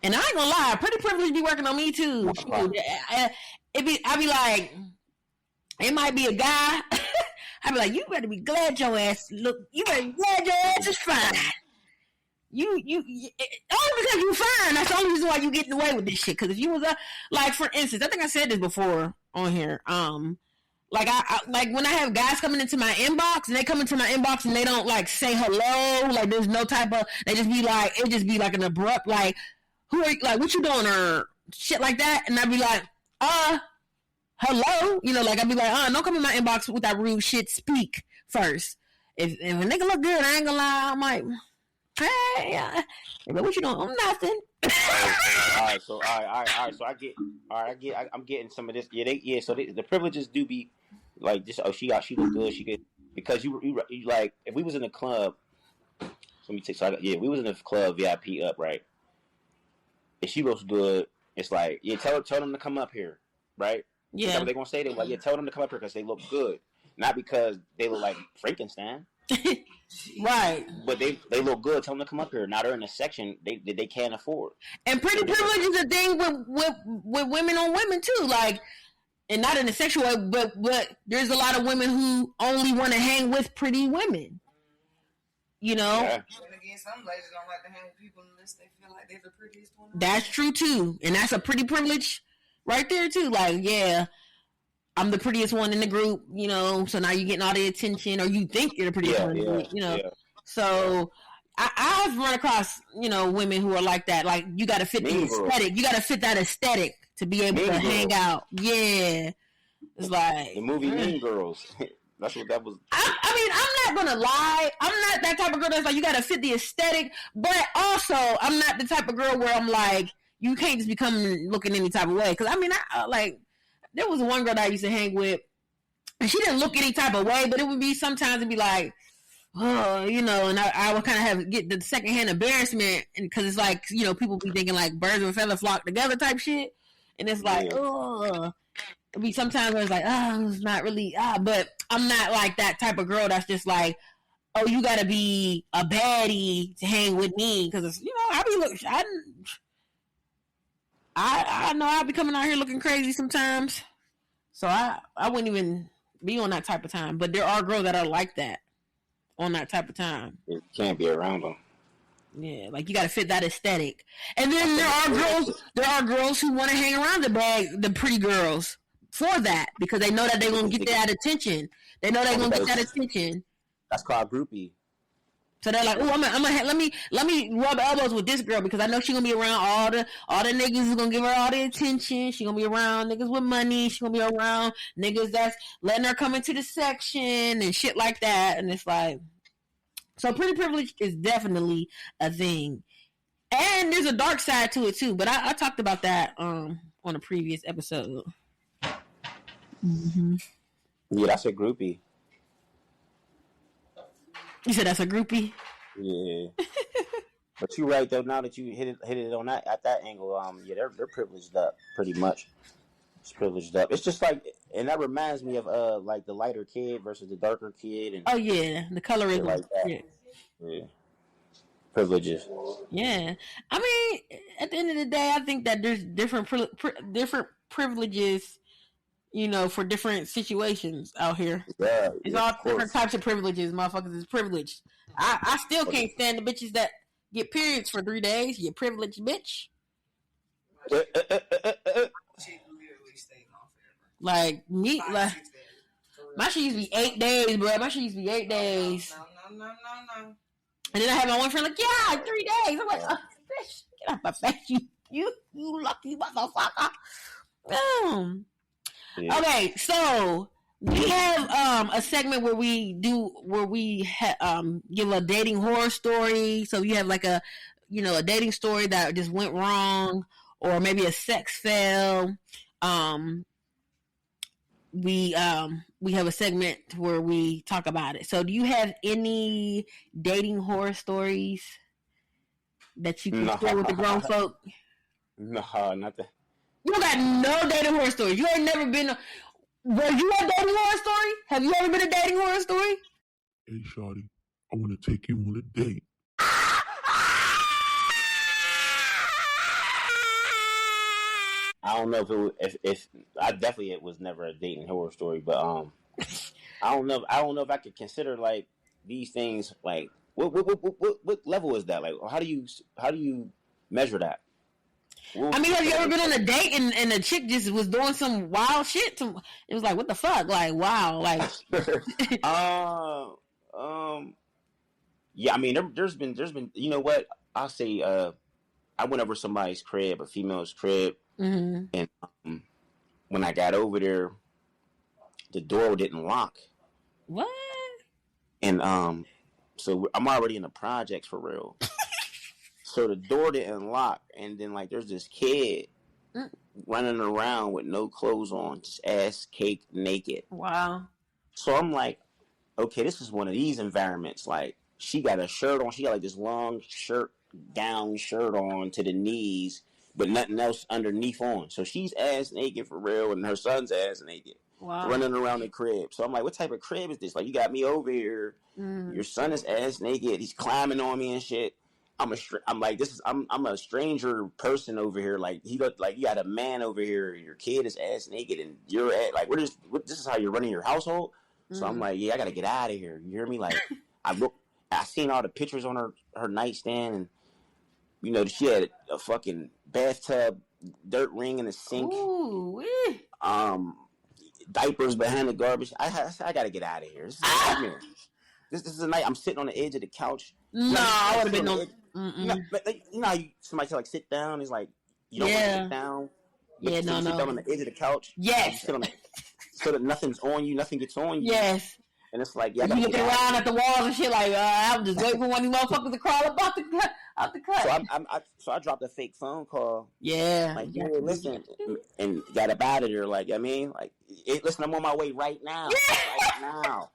And I ain't gonna lie, pretty privilege be working on me too. I be like, it might be a guy. I be like, you better be glad your ass is fine. You only because you fine. That's the only reason why you getting away with this shit. Because if you was like, for instance, I think I said this before on here. Like I like when I have guys coming into my inbox and they come into my inbox and they don't like say hello. Like there's no type of. They just be like an abrupt like, who are you, like what you doing or shit like that. And I'd be like, hello. You know, like I'd be like, don't come in my inbox with that rude shit. Speak first. If a nigga look good, I ain't gonna lie. I'm like. Hey, what you doing? I'm nothing. All right. So I'm getting some of this. So the privileges do be like this. Oh, she look good. She good because you like if we was in the club. Let me take. We was in the club VIP up right. If she looks good, it's like tell them to come up here, right? Yeah. That's what they gonna say. They like tell them to come up here because they look good, not because they look like Frankenstein. Right, but they look good. Tell them to come up here. Now they're in a section they can't afford. And pretty privilege is a thing with women on women too. Like, and not in a sexual way, but there's a lot of women who only want to hang with pretty women. You know. Yeah. And again, some ladies don't like to hang with people unless they feel like they're the prettiest one. That's true too, and that's a pretty privilege right there too. Like, yeah. I'm the prettiest one in the group, you know, so now you're getting all the attention, or you think you're the prettiest one in the group, you know. Yeah. So I've run across, you know, women who are like that. Like, you got to fit the aesthetic. You got to fit that aesthetic to be able to hang out. Yeah. It's like. The movie Mean Girls. That's what that was. I mean, I'm not going to lie. I'm not that type of girl that's like, you got to fit the aesthetic. But also, I'm not the type of girl where I'm like, you can't just become looking any type of way. Because, I mean, there was one girl that I used to hang with, and she didn't look any type of way, but it would be sometimes it'd be like, oh, you know, and I would kind of get the secondhand embarrassment, because it's like, you know, people be thinking like birds of a feather flock together type shit, and it's like, oh, it'd be sometimes where it's like, it's not really, but I'm not like that type of girl that's just like, oh, you gotta be a baddie to hang with me, because you know, I know I'll be coming out here looking crazy sometimes. So I wouldn't even be on that type of time. But there are girls that are like that on that type of time. You can't be around them. Yeah, like you got to fit that aesthetic. And then there are girls who want to hang around the pretty girls for that, because they know that they're going to get that attention. They know they're going to get that attention. That's called groupie. So they're like, oh, let me rub elbows with this girl, because I know she's gonna be around all the niggas who's gonna give her all the attention. She's gonna be around niggas with money. She's gonna be around niggas that's letting her come into the section and shit like that. And it's like, so pretty privilege is definitely a thing, and there's a dark side to it too. But I talked about that on a previous episode. Mm-hmm. Yeah, that's a groupie. You said that's a groupie? Yeah. But you're right though. Now that you hit it on that at that angle, they're privileged up pretty much. It's privileged up. It's just like, and that reminds me of like the lighter kid versus the darker kid, and oh yeah, the colorism like that. Yeah. Privileges. Yeah, I mean, at the end of the day, I think that there's different privileges, you know, for different situations out here. Yeah, it's all different types of privileges. Motherfuckers is privileged. I still can't stand the bitches that get periods for 3 days. You privileged bitch. Like me, like my shit used to be 8 days, bro. My shit used to be 8 days. No. And then I had my one friend like, yeah, 3 days. I'm like, oh, bitch, get out my face, you lucky motherfucker. Yeah. Okay, so we have a segment where we give a dating horror story. So you have like a dating story that just went wrong, or maybe a sex fail. We have a segment where we talk about it. So do you have any dating horror stories that you can share with the grown folk? No, nothing. You got no dating horror stories. You ain't never been. Were you a dating horror story? Have you ever been a dating horror story? Hey, shawty, I want to take you on a date. I don't know if it was, if I definitely it was never a dating horror story, but I don't know if I could consider like these things like what level is that? Like how do you measure that? I mean, have you ever been on a date and the chick just was doing some wild shit? It was like, what the fuck? Like, wow, like. Yeah. I mean, there's been. You know what? I'll say. I went over somebody's crib, a female's crib, and when I got over there, the door didn't lock. What? And so I'm already in the projects for real. So the door didn't lock, and then like there's this kid running around with no clothes on, just ass cake naked. Wow. So I'm like, okay, this is one of these environments. Like she got a shirt on, she got like this long down shirt on to the knees, but nothing else underneath on. So she's ass naked for real, and her son's ass naked. Wow. Running around the crib. So I'm like, what type of crib is this? Like you got me over here, your son is ass naked, he's climbing on me and shit. I'm like, I'm a stranger person over here. Like he looked like you got a man over here. Your kid is ass naked, and you're like, this is how you're running your household. So I'm like, yeah, I gotta get out of here. You hear me? Like I seen all the pictures on her nightstand, and you know she had a fucking bathtub, dirt ring in the sink. Ooh, diapers behind the garbage. I gotta get out of here. This is a night. I'm sitting on the edge of the couch. No, I would have been no. You know how somebody tell like sit down. It's like you don't want to sit down. But Yeah, you sit down on the edge of the couch. Yes. So that nothing's on you, nothing gets on you. Yes. And it's like, yeah, you looking around at the walls and shit like, I'm just waiting for one of these motherfuckers to crawl up out the cut. So I dropped a fake phone call. Yeah. Like, yeah, listen, and got up out of there. Like, I mean, like, listen, I'm on my way right now. Right now.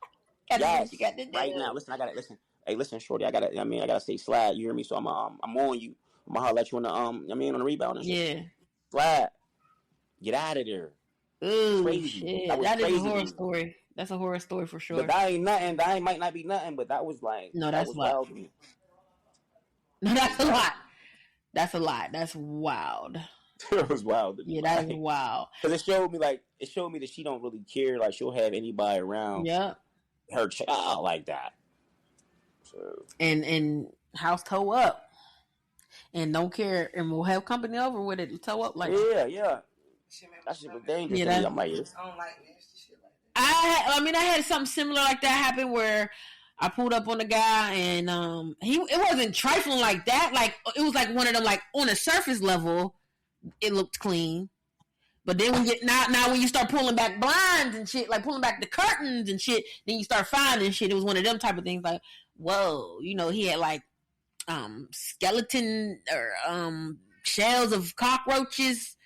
Yes, right now. Listen, I gotta listen. Hey, listen, shorty, I gotta say slide. You hear me? So I'm on you. I'm gonna holler at you on the on the rebound and shit. Yeah. Slide. Get out of there. Ooh, crazy. Shit. That is a horror story. That's a horror story for sure. But that ain't nothing. That might not be nothing, but that was like, no, that's wild. No, that's a lot. That's a lot. That's wild. It was wild. Yeah, that is wild. Because it showed me that she don't really care. Like she'll have anybody around. Yeah. Her child like that. So and house toe up, and don't care, and we'll have company over with it. Toe up like yeah. That shit was dangerous. Yeah, I don't like nasty shit like that. I had something similar like that happen where I pulled up on a guy and it wasn't trifling like that. Like it was like one of them, like on a surface level, it looked clean. But then when when you start pulling back blinds and shit, like pulling back the curtains and shit, then you start finding shit. It was one of them type of things like, whoa, he had like skeleton or shells of cockroaches.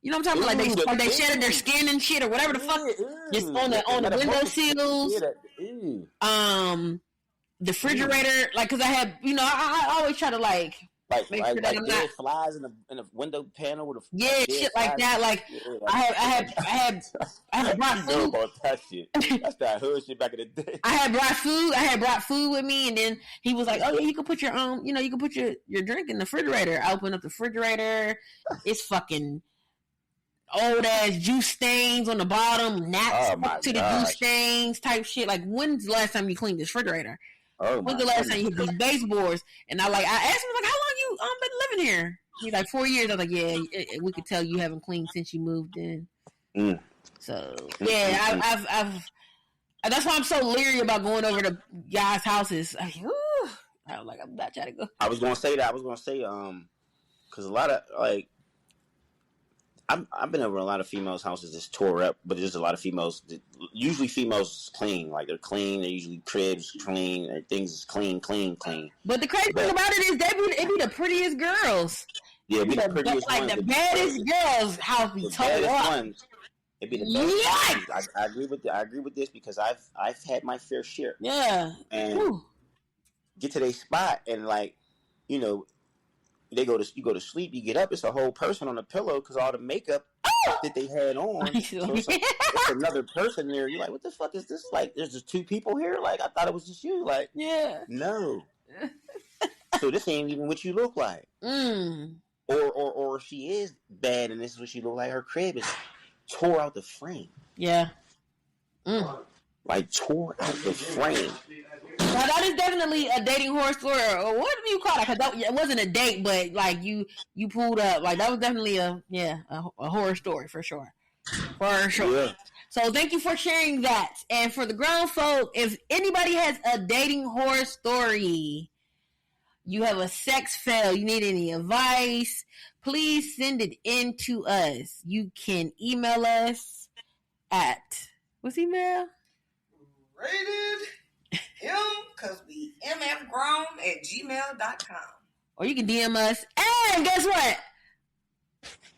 You know what I'm talking about? Like they shedded their skin and shit or whatever the fuck. Just on the window sills. The refrigerator, like, cause I had, I always try to make sure that I'm not flies in the window panel with shit like that. Like I had brought food. About that shit. That's that hood shit back in the day. I had brought food with me, and then he was like, "Oh yeah, you can put your you can put your drink in the refrigerator." I opened up the refrigerator. It's fucking old ass juice stains on the bottom, naps to the juice stains type shit. Like, when's the last time you cleaned this refrigerator? When's the last time you hit these baseboards? And I asked him, like, how long you been living here? He's like, 4 years. I was like, yeah, we could tell you haven't cleaned since you moved in. So yeah, I've that's why I'm so leery about going over to guys' houses. I was like, I'm not trying to go. I was gonna say because a lot of like. I've been over a lot of females' houses that's tore up, but there's a lot of females. Usually, females clean, like they're clean. They're usually cribs clean. Things is clean. But the crazy thing about it is, it be the prettiest girls. Yeah, be the prettiest like ones. The baddest girls, house be tore up. It'd be the best. I agree with I agree with this because I've had my fair share. Yeah, and get to their spot and like, you go to sleep, you get up, it's a whole person on the pillow because all the makeup that they had on. So it's another person there. You're like, what the fuck is this? Like, there's just two people here? Like, I thought it was just you. Like, yeah. No. So this ain't even what you look like. or she is bad and this is what she look like. Her crib is tore out the frame. Yeah. Like tore out the frame. Now that is definitely a dating horror story, or what do you call it? Because it wasn't a date, but like you pulled up, like that was definitely a horror story for sure, Yeah. So thank you for sharing that. And for the grown folk, if anybody has a dating horror story, you have a sex fail, you need any advice, please send it in to us. You can email us at what's email? Rated M, because we mfgrown@gmail.com. Or you can DM us. And guess what?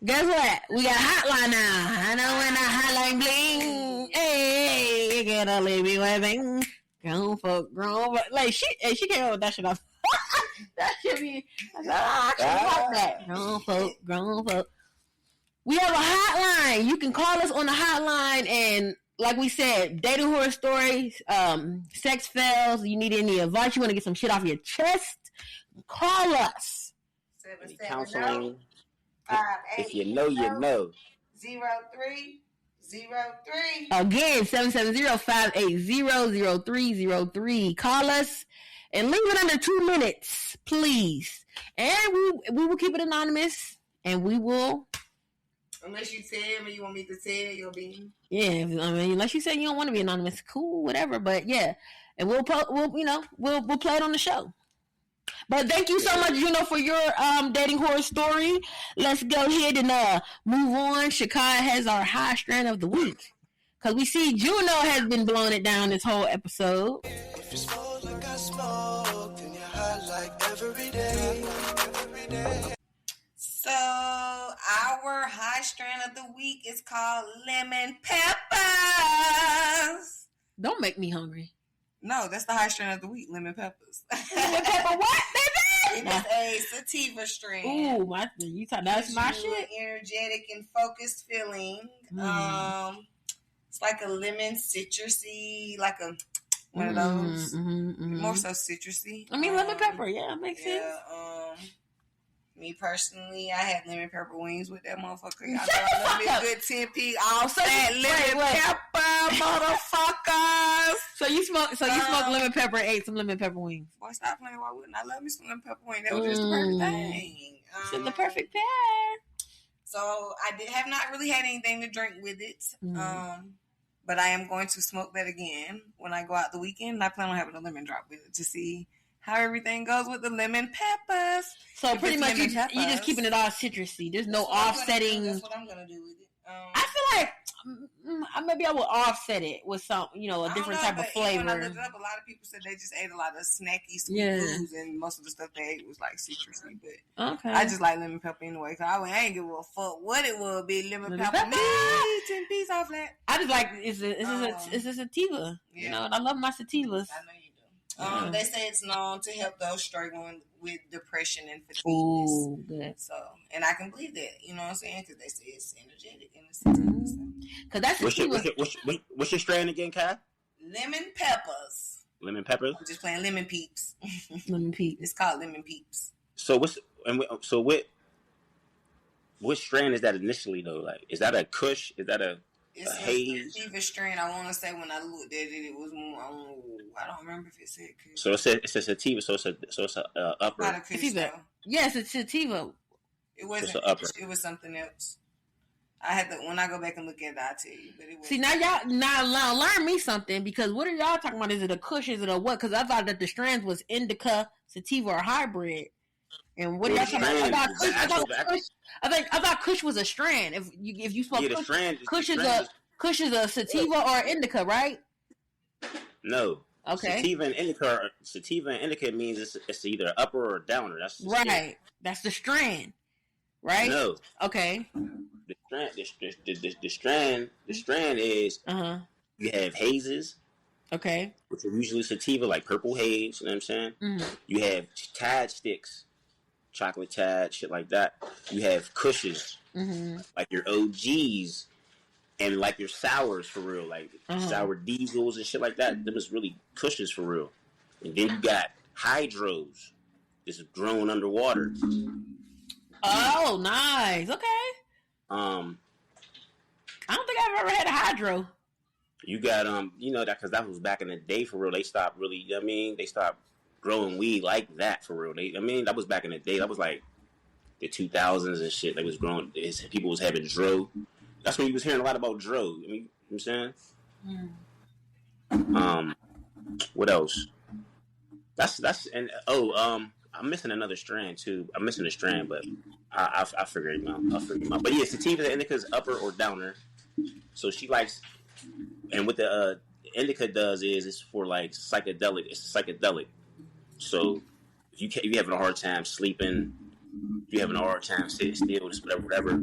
We got a hotline now. I know when the hotline bling. Hey, you get a living wedding. Grown folk. Like, she can't hold that shit off. That should be. I can't like that. Grown folk. We have a hotline. You can call us on the hotline, and like we said, dating horror stories, sex fails, you need any advice, you want to get some shit off your chest, call us. Counseling. If you know, you know. 0303. Again, 770-580-0303. Call us and leave it under 2 minutes, please. And we will keep it anonymous, and we will. Unless you tell me you want me to tell, you'll be. Yeah, I mean, unless you say you don't want to be anonymous, cool, whatever. But yeah, and we'll play it on the show. But thank you so much, Juno, for your dating horror story. Let's go ahead and move on. Shakai has our high strand of the week, because we see Juno has been blowing it down this whole episode. If you smoke like I smoke, then you're hot like every day. So our high strand of the week is called lemon peppers. Don't make me hungry. No, that's the high strand of the week, lemon peppers. Lemon pepper what, baby? It is a sativa strain. Ooh, that's my shit. Energetic and focused feeling. It's like a lemon citrusy, like one of those. More so citrusy. I mean, lemon pepper, yeah, it makes sense. Me personally, I had lemon pepper wings with that motherfucker. Y'all know I love me a good 10-piece all fat lemon pepper, motherfuckers. So you smoked lemon pepper and ate some lemon pepper wings. Boy, stop playing. Why wouldn't I love me some lemon pepper wings? That was just the perfect thing. It's the perfect pair. So I have not really had anything to drink with it. But I am going to smoke that again when I go out the weekend. And I plan on having a lemon drop with it to see how everything goes with the lemon peppers. So pretty much you're just keeping it all citrusy. There's no offsetting. That's what I'm going to do with it. I feel like maybe I will offset it with some, a different type of flavor. When I looked it up, a lot of people said they just ate a lot of snacky sweet foods, and most of the stuff they ate was like citrusy. But I just like lemon pepper anyway. So I ain't give a fuck what it will be. Lemon pepper. 10 piece off that. I just like it's a sativa. Yeah. And I love my sativas. I know you do. They say it's known to help those struggling with depression and fatigue. Ooh, good. So, and I can believe that, you know what I'm saying? Because they say it's energetic and it's sativa. Because that's what's your strain again, Kai? Lemon peppers. Lemon peppers. I'm just playing lemon peeps. Lemon peeps. It's called lemon peeps. So what strain is that initially though? Like, is that a Kush? Is that a haze? Sativa strain. I want to say when I looked at it, it was more. I don't remember if it said Kush. So it's a sativa. So it's a upper. Not a Kush, yes, it's sativa. It wasn't. It was something else. I had to when I go back and look at it, I'll tell you. But it was. See now learn me something, because what are y'all talking about? Is it a Kush? Is it a what? Because I thought that the strands was indica, sativa, or hybrid. And what are y'all talking about? I thought Kush was a strand. If you smoke Kush is a sativa or indica, right? No. Okay. Sativa and indica means it's either upper or downer. That's the right. Strand. That's the strand, right? No. Okay. The strand is you have hazes. Okay. Which are usually sativa, like purple haze. You know what I'm saying? Mm-hmm. You have Tad sticks, chocolate Tad, shit like that. You have Kushes, like your OGs. And like your sours for real, like sour diesels and shit like that. Them is really Kushes for real. And then you got hydros. This is grown underwater. Oh, nice. Okay. I don't think I've ever had a hydro. You got that because that was back in the day for real. They stopped really. They stopped growing weed like that for real. That was back in the day. That was like the 2000s and shit. They was growing. People was having dro. That's when you was hearing a lot about dro. You know what I'm saying? What else? I'm missing another strand too. I'm missing a strand, but I figure it out. But yeah, sativa and indica's upper or downer. So she likes, and what the indica does is it's for like psychedelic. It's psychedelic. So if you having a hard time sleeping, if you having a hard time sitting still, whatever.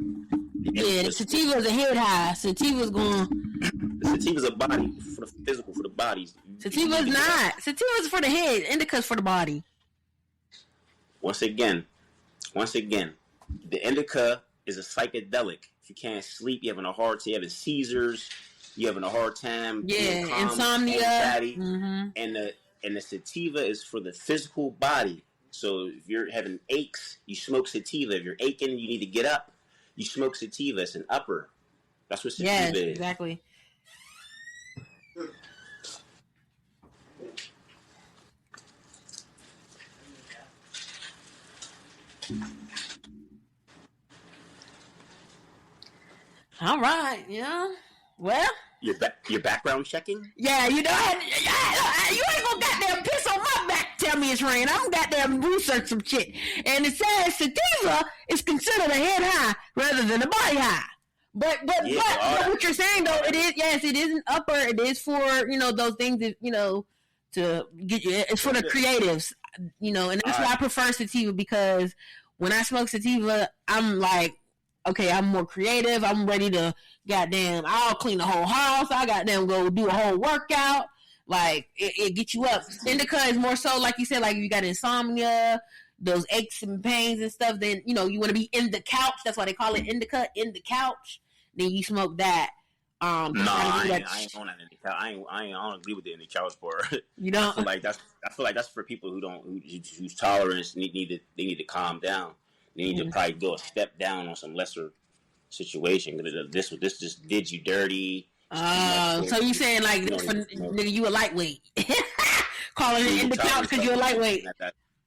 Yeah, the sativa's a head high. Sativa's going. The sativa's a body for the physical, for the body. Sativa's not. Sativa's for the head. Indica's for the body. Once again, the indica is a psychedelic. If you can't sleep, you're having a hard time, you're having seizures, you're having a hard time. Insomnia. Anxiety, and the sativa is for the physical body. So if you're having aches, you smoke sativa. If you're aching, you need to get up. You smoke sativa. It's an upper. That's what sativa is. Exactly. All right, yeah. Well, your background checking? Yeah, you know, you ain't gonna goddamn piss on my back. Tell me it's rain. I'm goddamn research some shit, and it says sativa is considered a head high rather than a body high. But what you're saying though, it is an upper. It is for those things that to get you. It's for the creatives, and that's why I prefer sativa, because when I smoke sativa, I'm like, okay, I'm more creative. I'm ready to I'll clean the whole house. I go do a whole workout. Like it gets you up. Indica is more so, like you said, like if you got insomnia, those aches and pains and stuff, then you want to be in the couch. That's why they call it indica, in the couch. Then you smoke that. I ain't on that in the couch. I don't agree with the in the couch part. You know, I feel like that's for people whose tolerance need to calm down. They need to probably go a step down on some lesser situation. This just did you dirty. So you saying like nigga, you a lightweight? Calling it in the couch because you're a lightweight.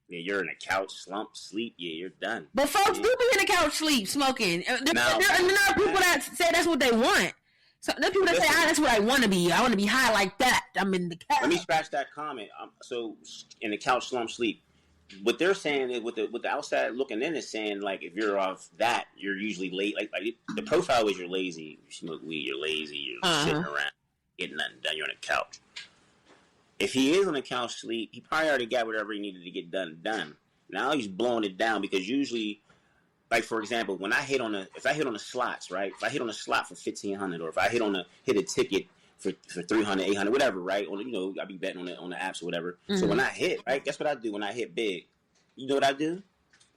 Yeah, you're in a couch slump sleep. Yeah, you're done. But folks do be in a couch sleep smoking. There are people that say that's what they want. So there are people that say, that's what I want to be. I want to be high like that. I'm in the couch. Let me scratch that comment. So in the couch slump sleep. What they're saying is, with the outside looking in, is saying like if you're off that, you're usually late. Like the profile is you're lazy. You smoke weed, you're lazy. You're sitting around getting nothing done. You're on a couch. If he is on a couch sleep, he probably already got whatever he needed to get done. Now he's blowing it down, because usually, like for example, when I hit on if I hit on the slots, right? If I hit on a slot for $1,500, or if I hit a ticket for $300, $800, whatever, right? Or I be betting on the apps or whatever. Mm-hmm. So when I hit, right, guess what I do when I hit big? You know what I do?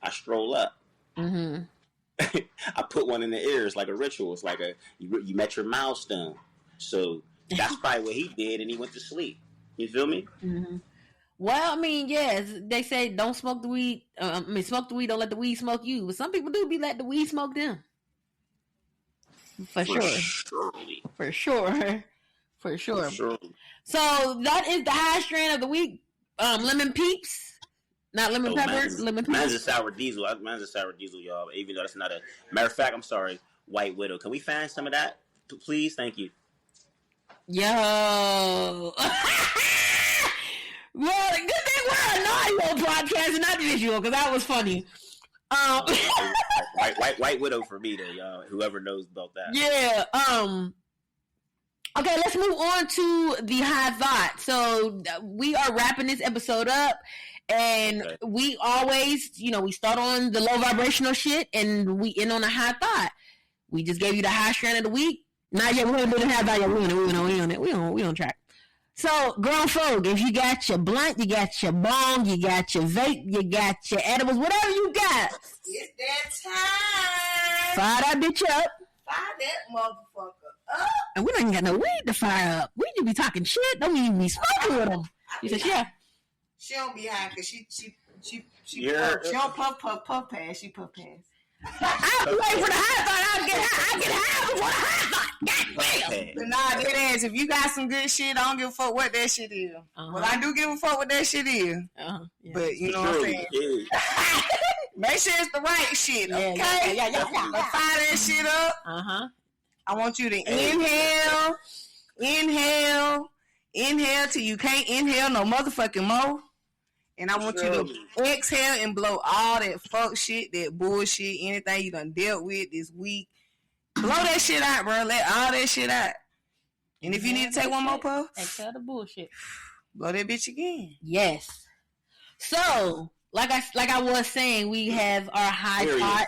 I stroll up. Mm-hmm. I put one in the ears like a ritual. It's like you met your milestone. So that's probably what he did, and he went to sleep. You feel me? Mm-hmm. Well, I mean, yes, they say don't smoke the weed. Smoke the weed, don't let the weed smoke you. But some people do be let the weed smoke them. For sure. So that is the high strand of the week. Lemon peeps. Not lemon peppers, lemon peppers. Mine's a sour diesel. Y'all. Even though that's not a matter of fact, I'm sorry, White Widow. Can we find some of that, please? Thank you. Yo. Well, good thing we're an audio podcast and not visual, because that was funny. White Widow for me, though, y'all. Whoever knows about that. Yeah. Okay, let's move on to the high thought. So we are wrapping this episode up. And we always, we start on the low vibrational shit and we end on a high thought. We just gave you the high strand of the week. Not yet. We're going to do the high thought. Yeah, we on track. So, grown folk, if you got your blunt, you got your bong, you got your vape, you got your edibles, whatever you got. It's that time. Fire that bitch up. Fire that motherfucker up. And we don't even got no weed to fire up. We just be talking shit. Don't even be smoking with them. He said, yeah. She don't be high because she don't puff pass. She puff pass. I wait for the high thought. I get high before the high thought. God damn. But nah, dead ass. If you got some good shit, I don't give a fuck what that shit is. Well, I do give a fuck what that shit is. Yeah. But you know what I'm saying? Yeah. Make sure it's the right shit, okay? Yeah. Let's fire that shit up. I want you to inhale till you can't inhale no motherfucking more. And I want you to exhale and blow all that fuck shit, that bullshit, anything you done dealt with this week. Blow that shit out, bro. Let all that shit out. And if you need to take one more puff, exhale the bullshit. blow that bitch again. Yes. So, like I was saying, we have our high thought,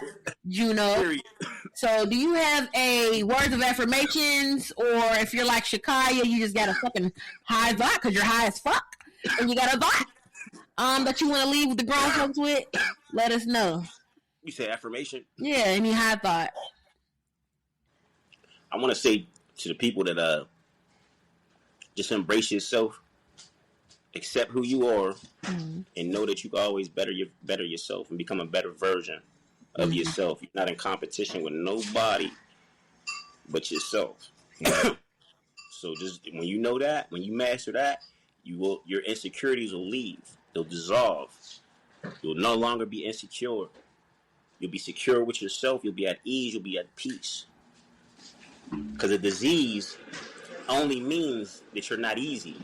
Juno. So, do you have a words of affirmations, or if you're like Shakaya, you just got a fucking high thought because you're high as fuck, and you got a thought that you want to leave with the grown folks with? Let us know. You say affirmation? Yeah, any high thought. I want to say to the people that just embrace yourself, accept who you are, and know that you can always better yourself and become a better version of yourself. You're not in competition with nobody but yourself. So just when you know that, when you master that, your insecurities will leave. They'll dissolve. You'll no longer be insecure. You'll be secure with yourself. You'll be at ease. You'll be at peace. Because a disease only means that you're not easy.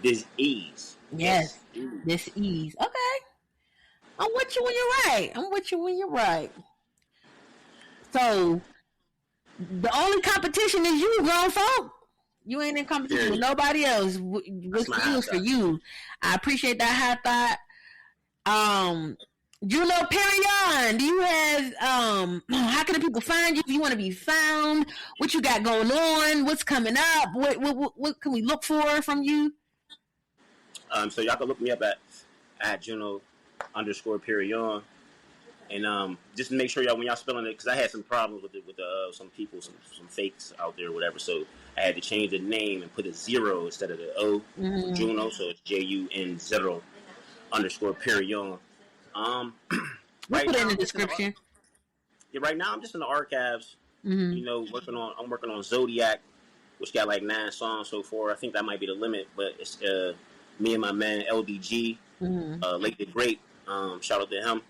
Disease. Yes. Disease. Okay. I'm with you when you're right. So, the only competition is you, grown folk. You ain't in competition with nobody else. What's news for you? I appreciate that high thought. Juno Perion, do you have, how can the people find you if you want to be found? What you got going on? What's coming up? What can we look for from you? So y'all can look me up at Juno _Perion. And just make sure y'all, when y'all spelling it, because I had some problems with some people, some fakes out there or whatever. So I had to change the name and put a 0 instead of the O. Juno, so it's JUN0 _Perion. We'll put it in the description. Right now I'm just in the archives. You know, I'm working on Zodiac, which got like 9 songs so far. I think that might be the limit, but it's me and my man LDG, Late the Great. Shout out to him.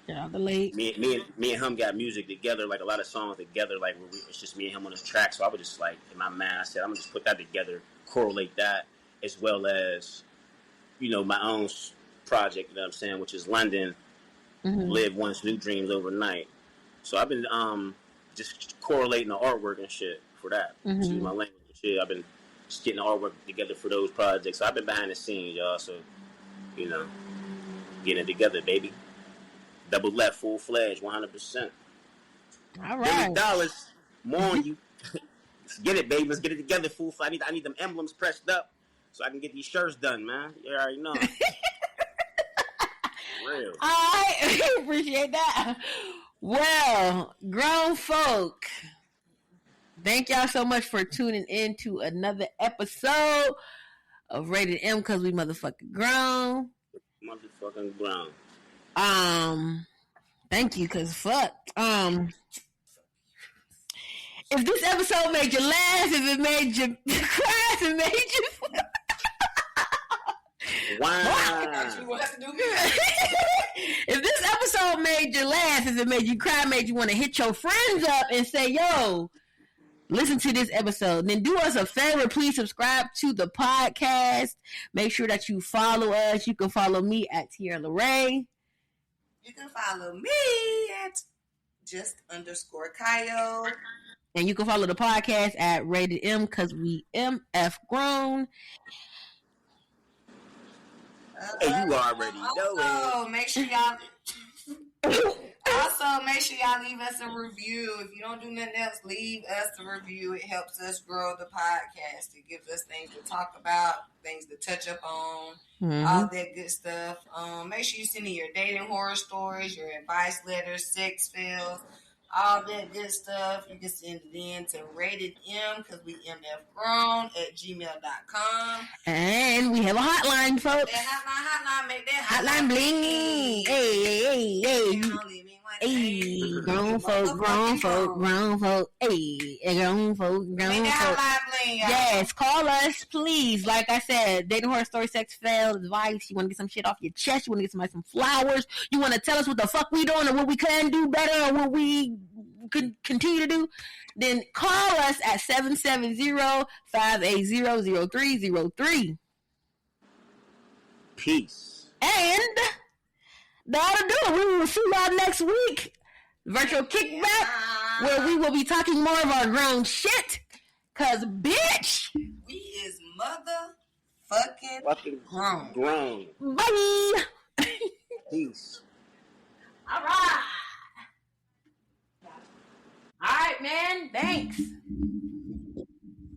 Yeah, the late. Me and him got music together, like a lot of songs together. Like it's just me and him on this track. So I was just like, in my mind, I said, I'm gonna just put that together, correlate that, as well as, you know, my own project. You know what I'm saying, which is London. Live once, new dreams overnight. So I've been just correlating the artwork and shit for that. To my language and shit. I've been just getting the artwork together for those projects. So I've been behind the scenes, y'all. So, you know, getting it together, baby. Double left, full fledged, 100%. All right. $30 more on you. Let's get it, baby. Let's get it together, full fledged. I need them emblems pressed up so I can get these shirts done, man. You already know. Real. I appreciate that. Well, grown folk, thank y'all so much for tuning in to another episode of Rated M because we motherfucking grown. Motherfucking grown. Thank you, cause fuck. If this episode made you laugh, if it made you cry, if it made you if this episode made you laugh, if it made you cry, made you want to hit your friends up and say, yo, listen to this episode, then do us a favor, please subscribe to the podcast. Make sure that you follow us. You can follow me at Tierra Laray. You can follow me at _Kyle. And you can follow the podcast at Rated M because we MF grown. Hey, you already know it. Make sure y'all leave us a review. If you don't do nothing else, leave us a review. It helps us grow the podcast. It gives us things to talk about, things to touch up on, all that good stuff. Make sure you send in your dating horror stories, your advice letters, sex fails, all that good stuff. You can send it in to rated M, because we mfgrown at gmail.com. And we have a hotline, folks. That hotline, make that Hotline bling. Hey. Hey, grown folk. Hey, grown folk. Make that hotline bling, y'all. Yes, call us, please. Like I said, dating horror story, sex, failed advice. You want to get some shit off your chest. You want to get somebody some flowers. You want to tell us what the fuck we doing or what we can do better or what we could continue to do. Then call us at 770-580-0303. Peace. And that'll do it. We will see y'all next week. Virtual kickback, where we will be talking more of our grown shit. Cause bitch, we is motherfucking grown. Bye. Peace. All right. All right, man. Thanks.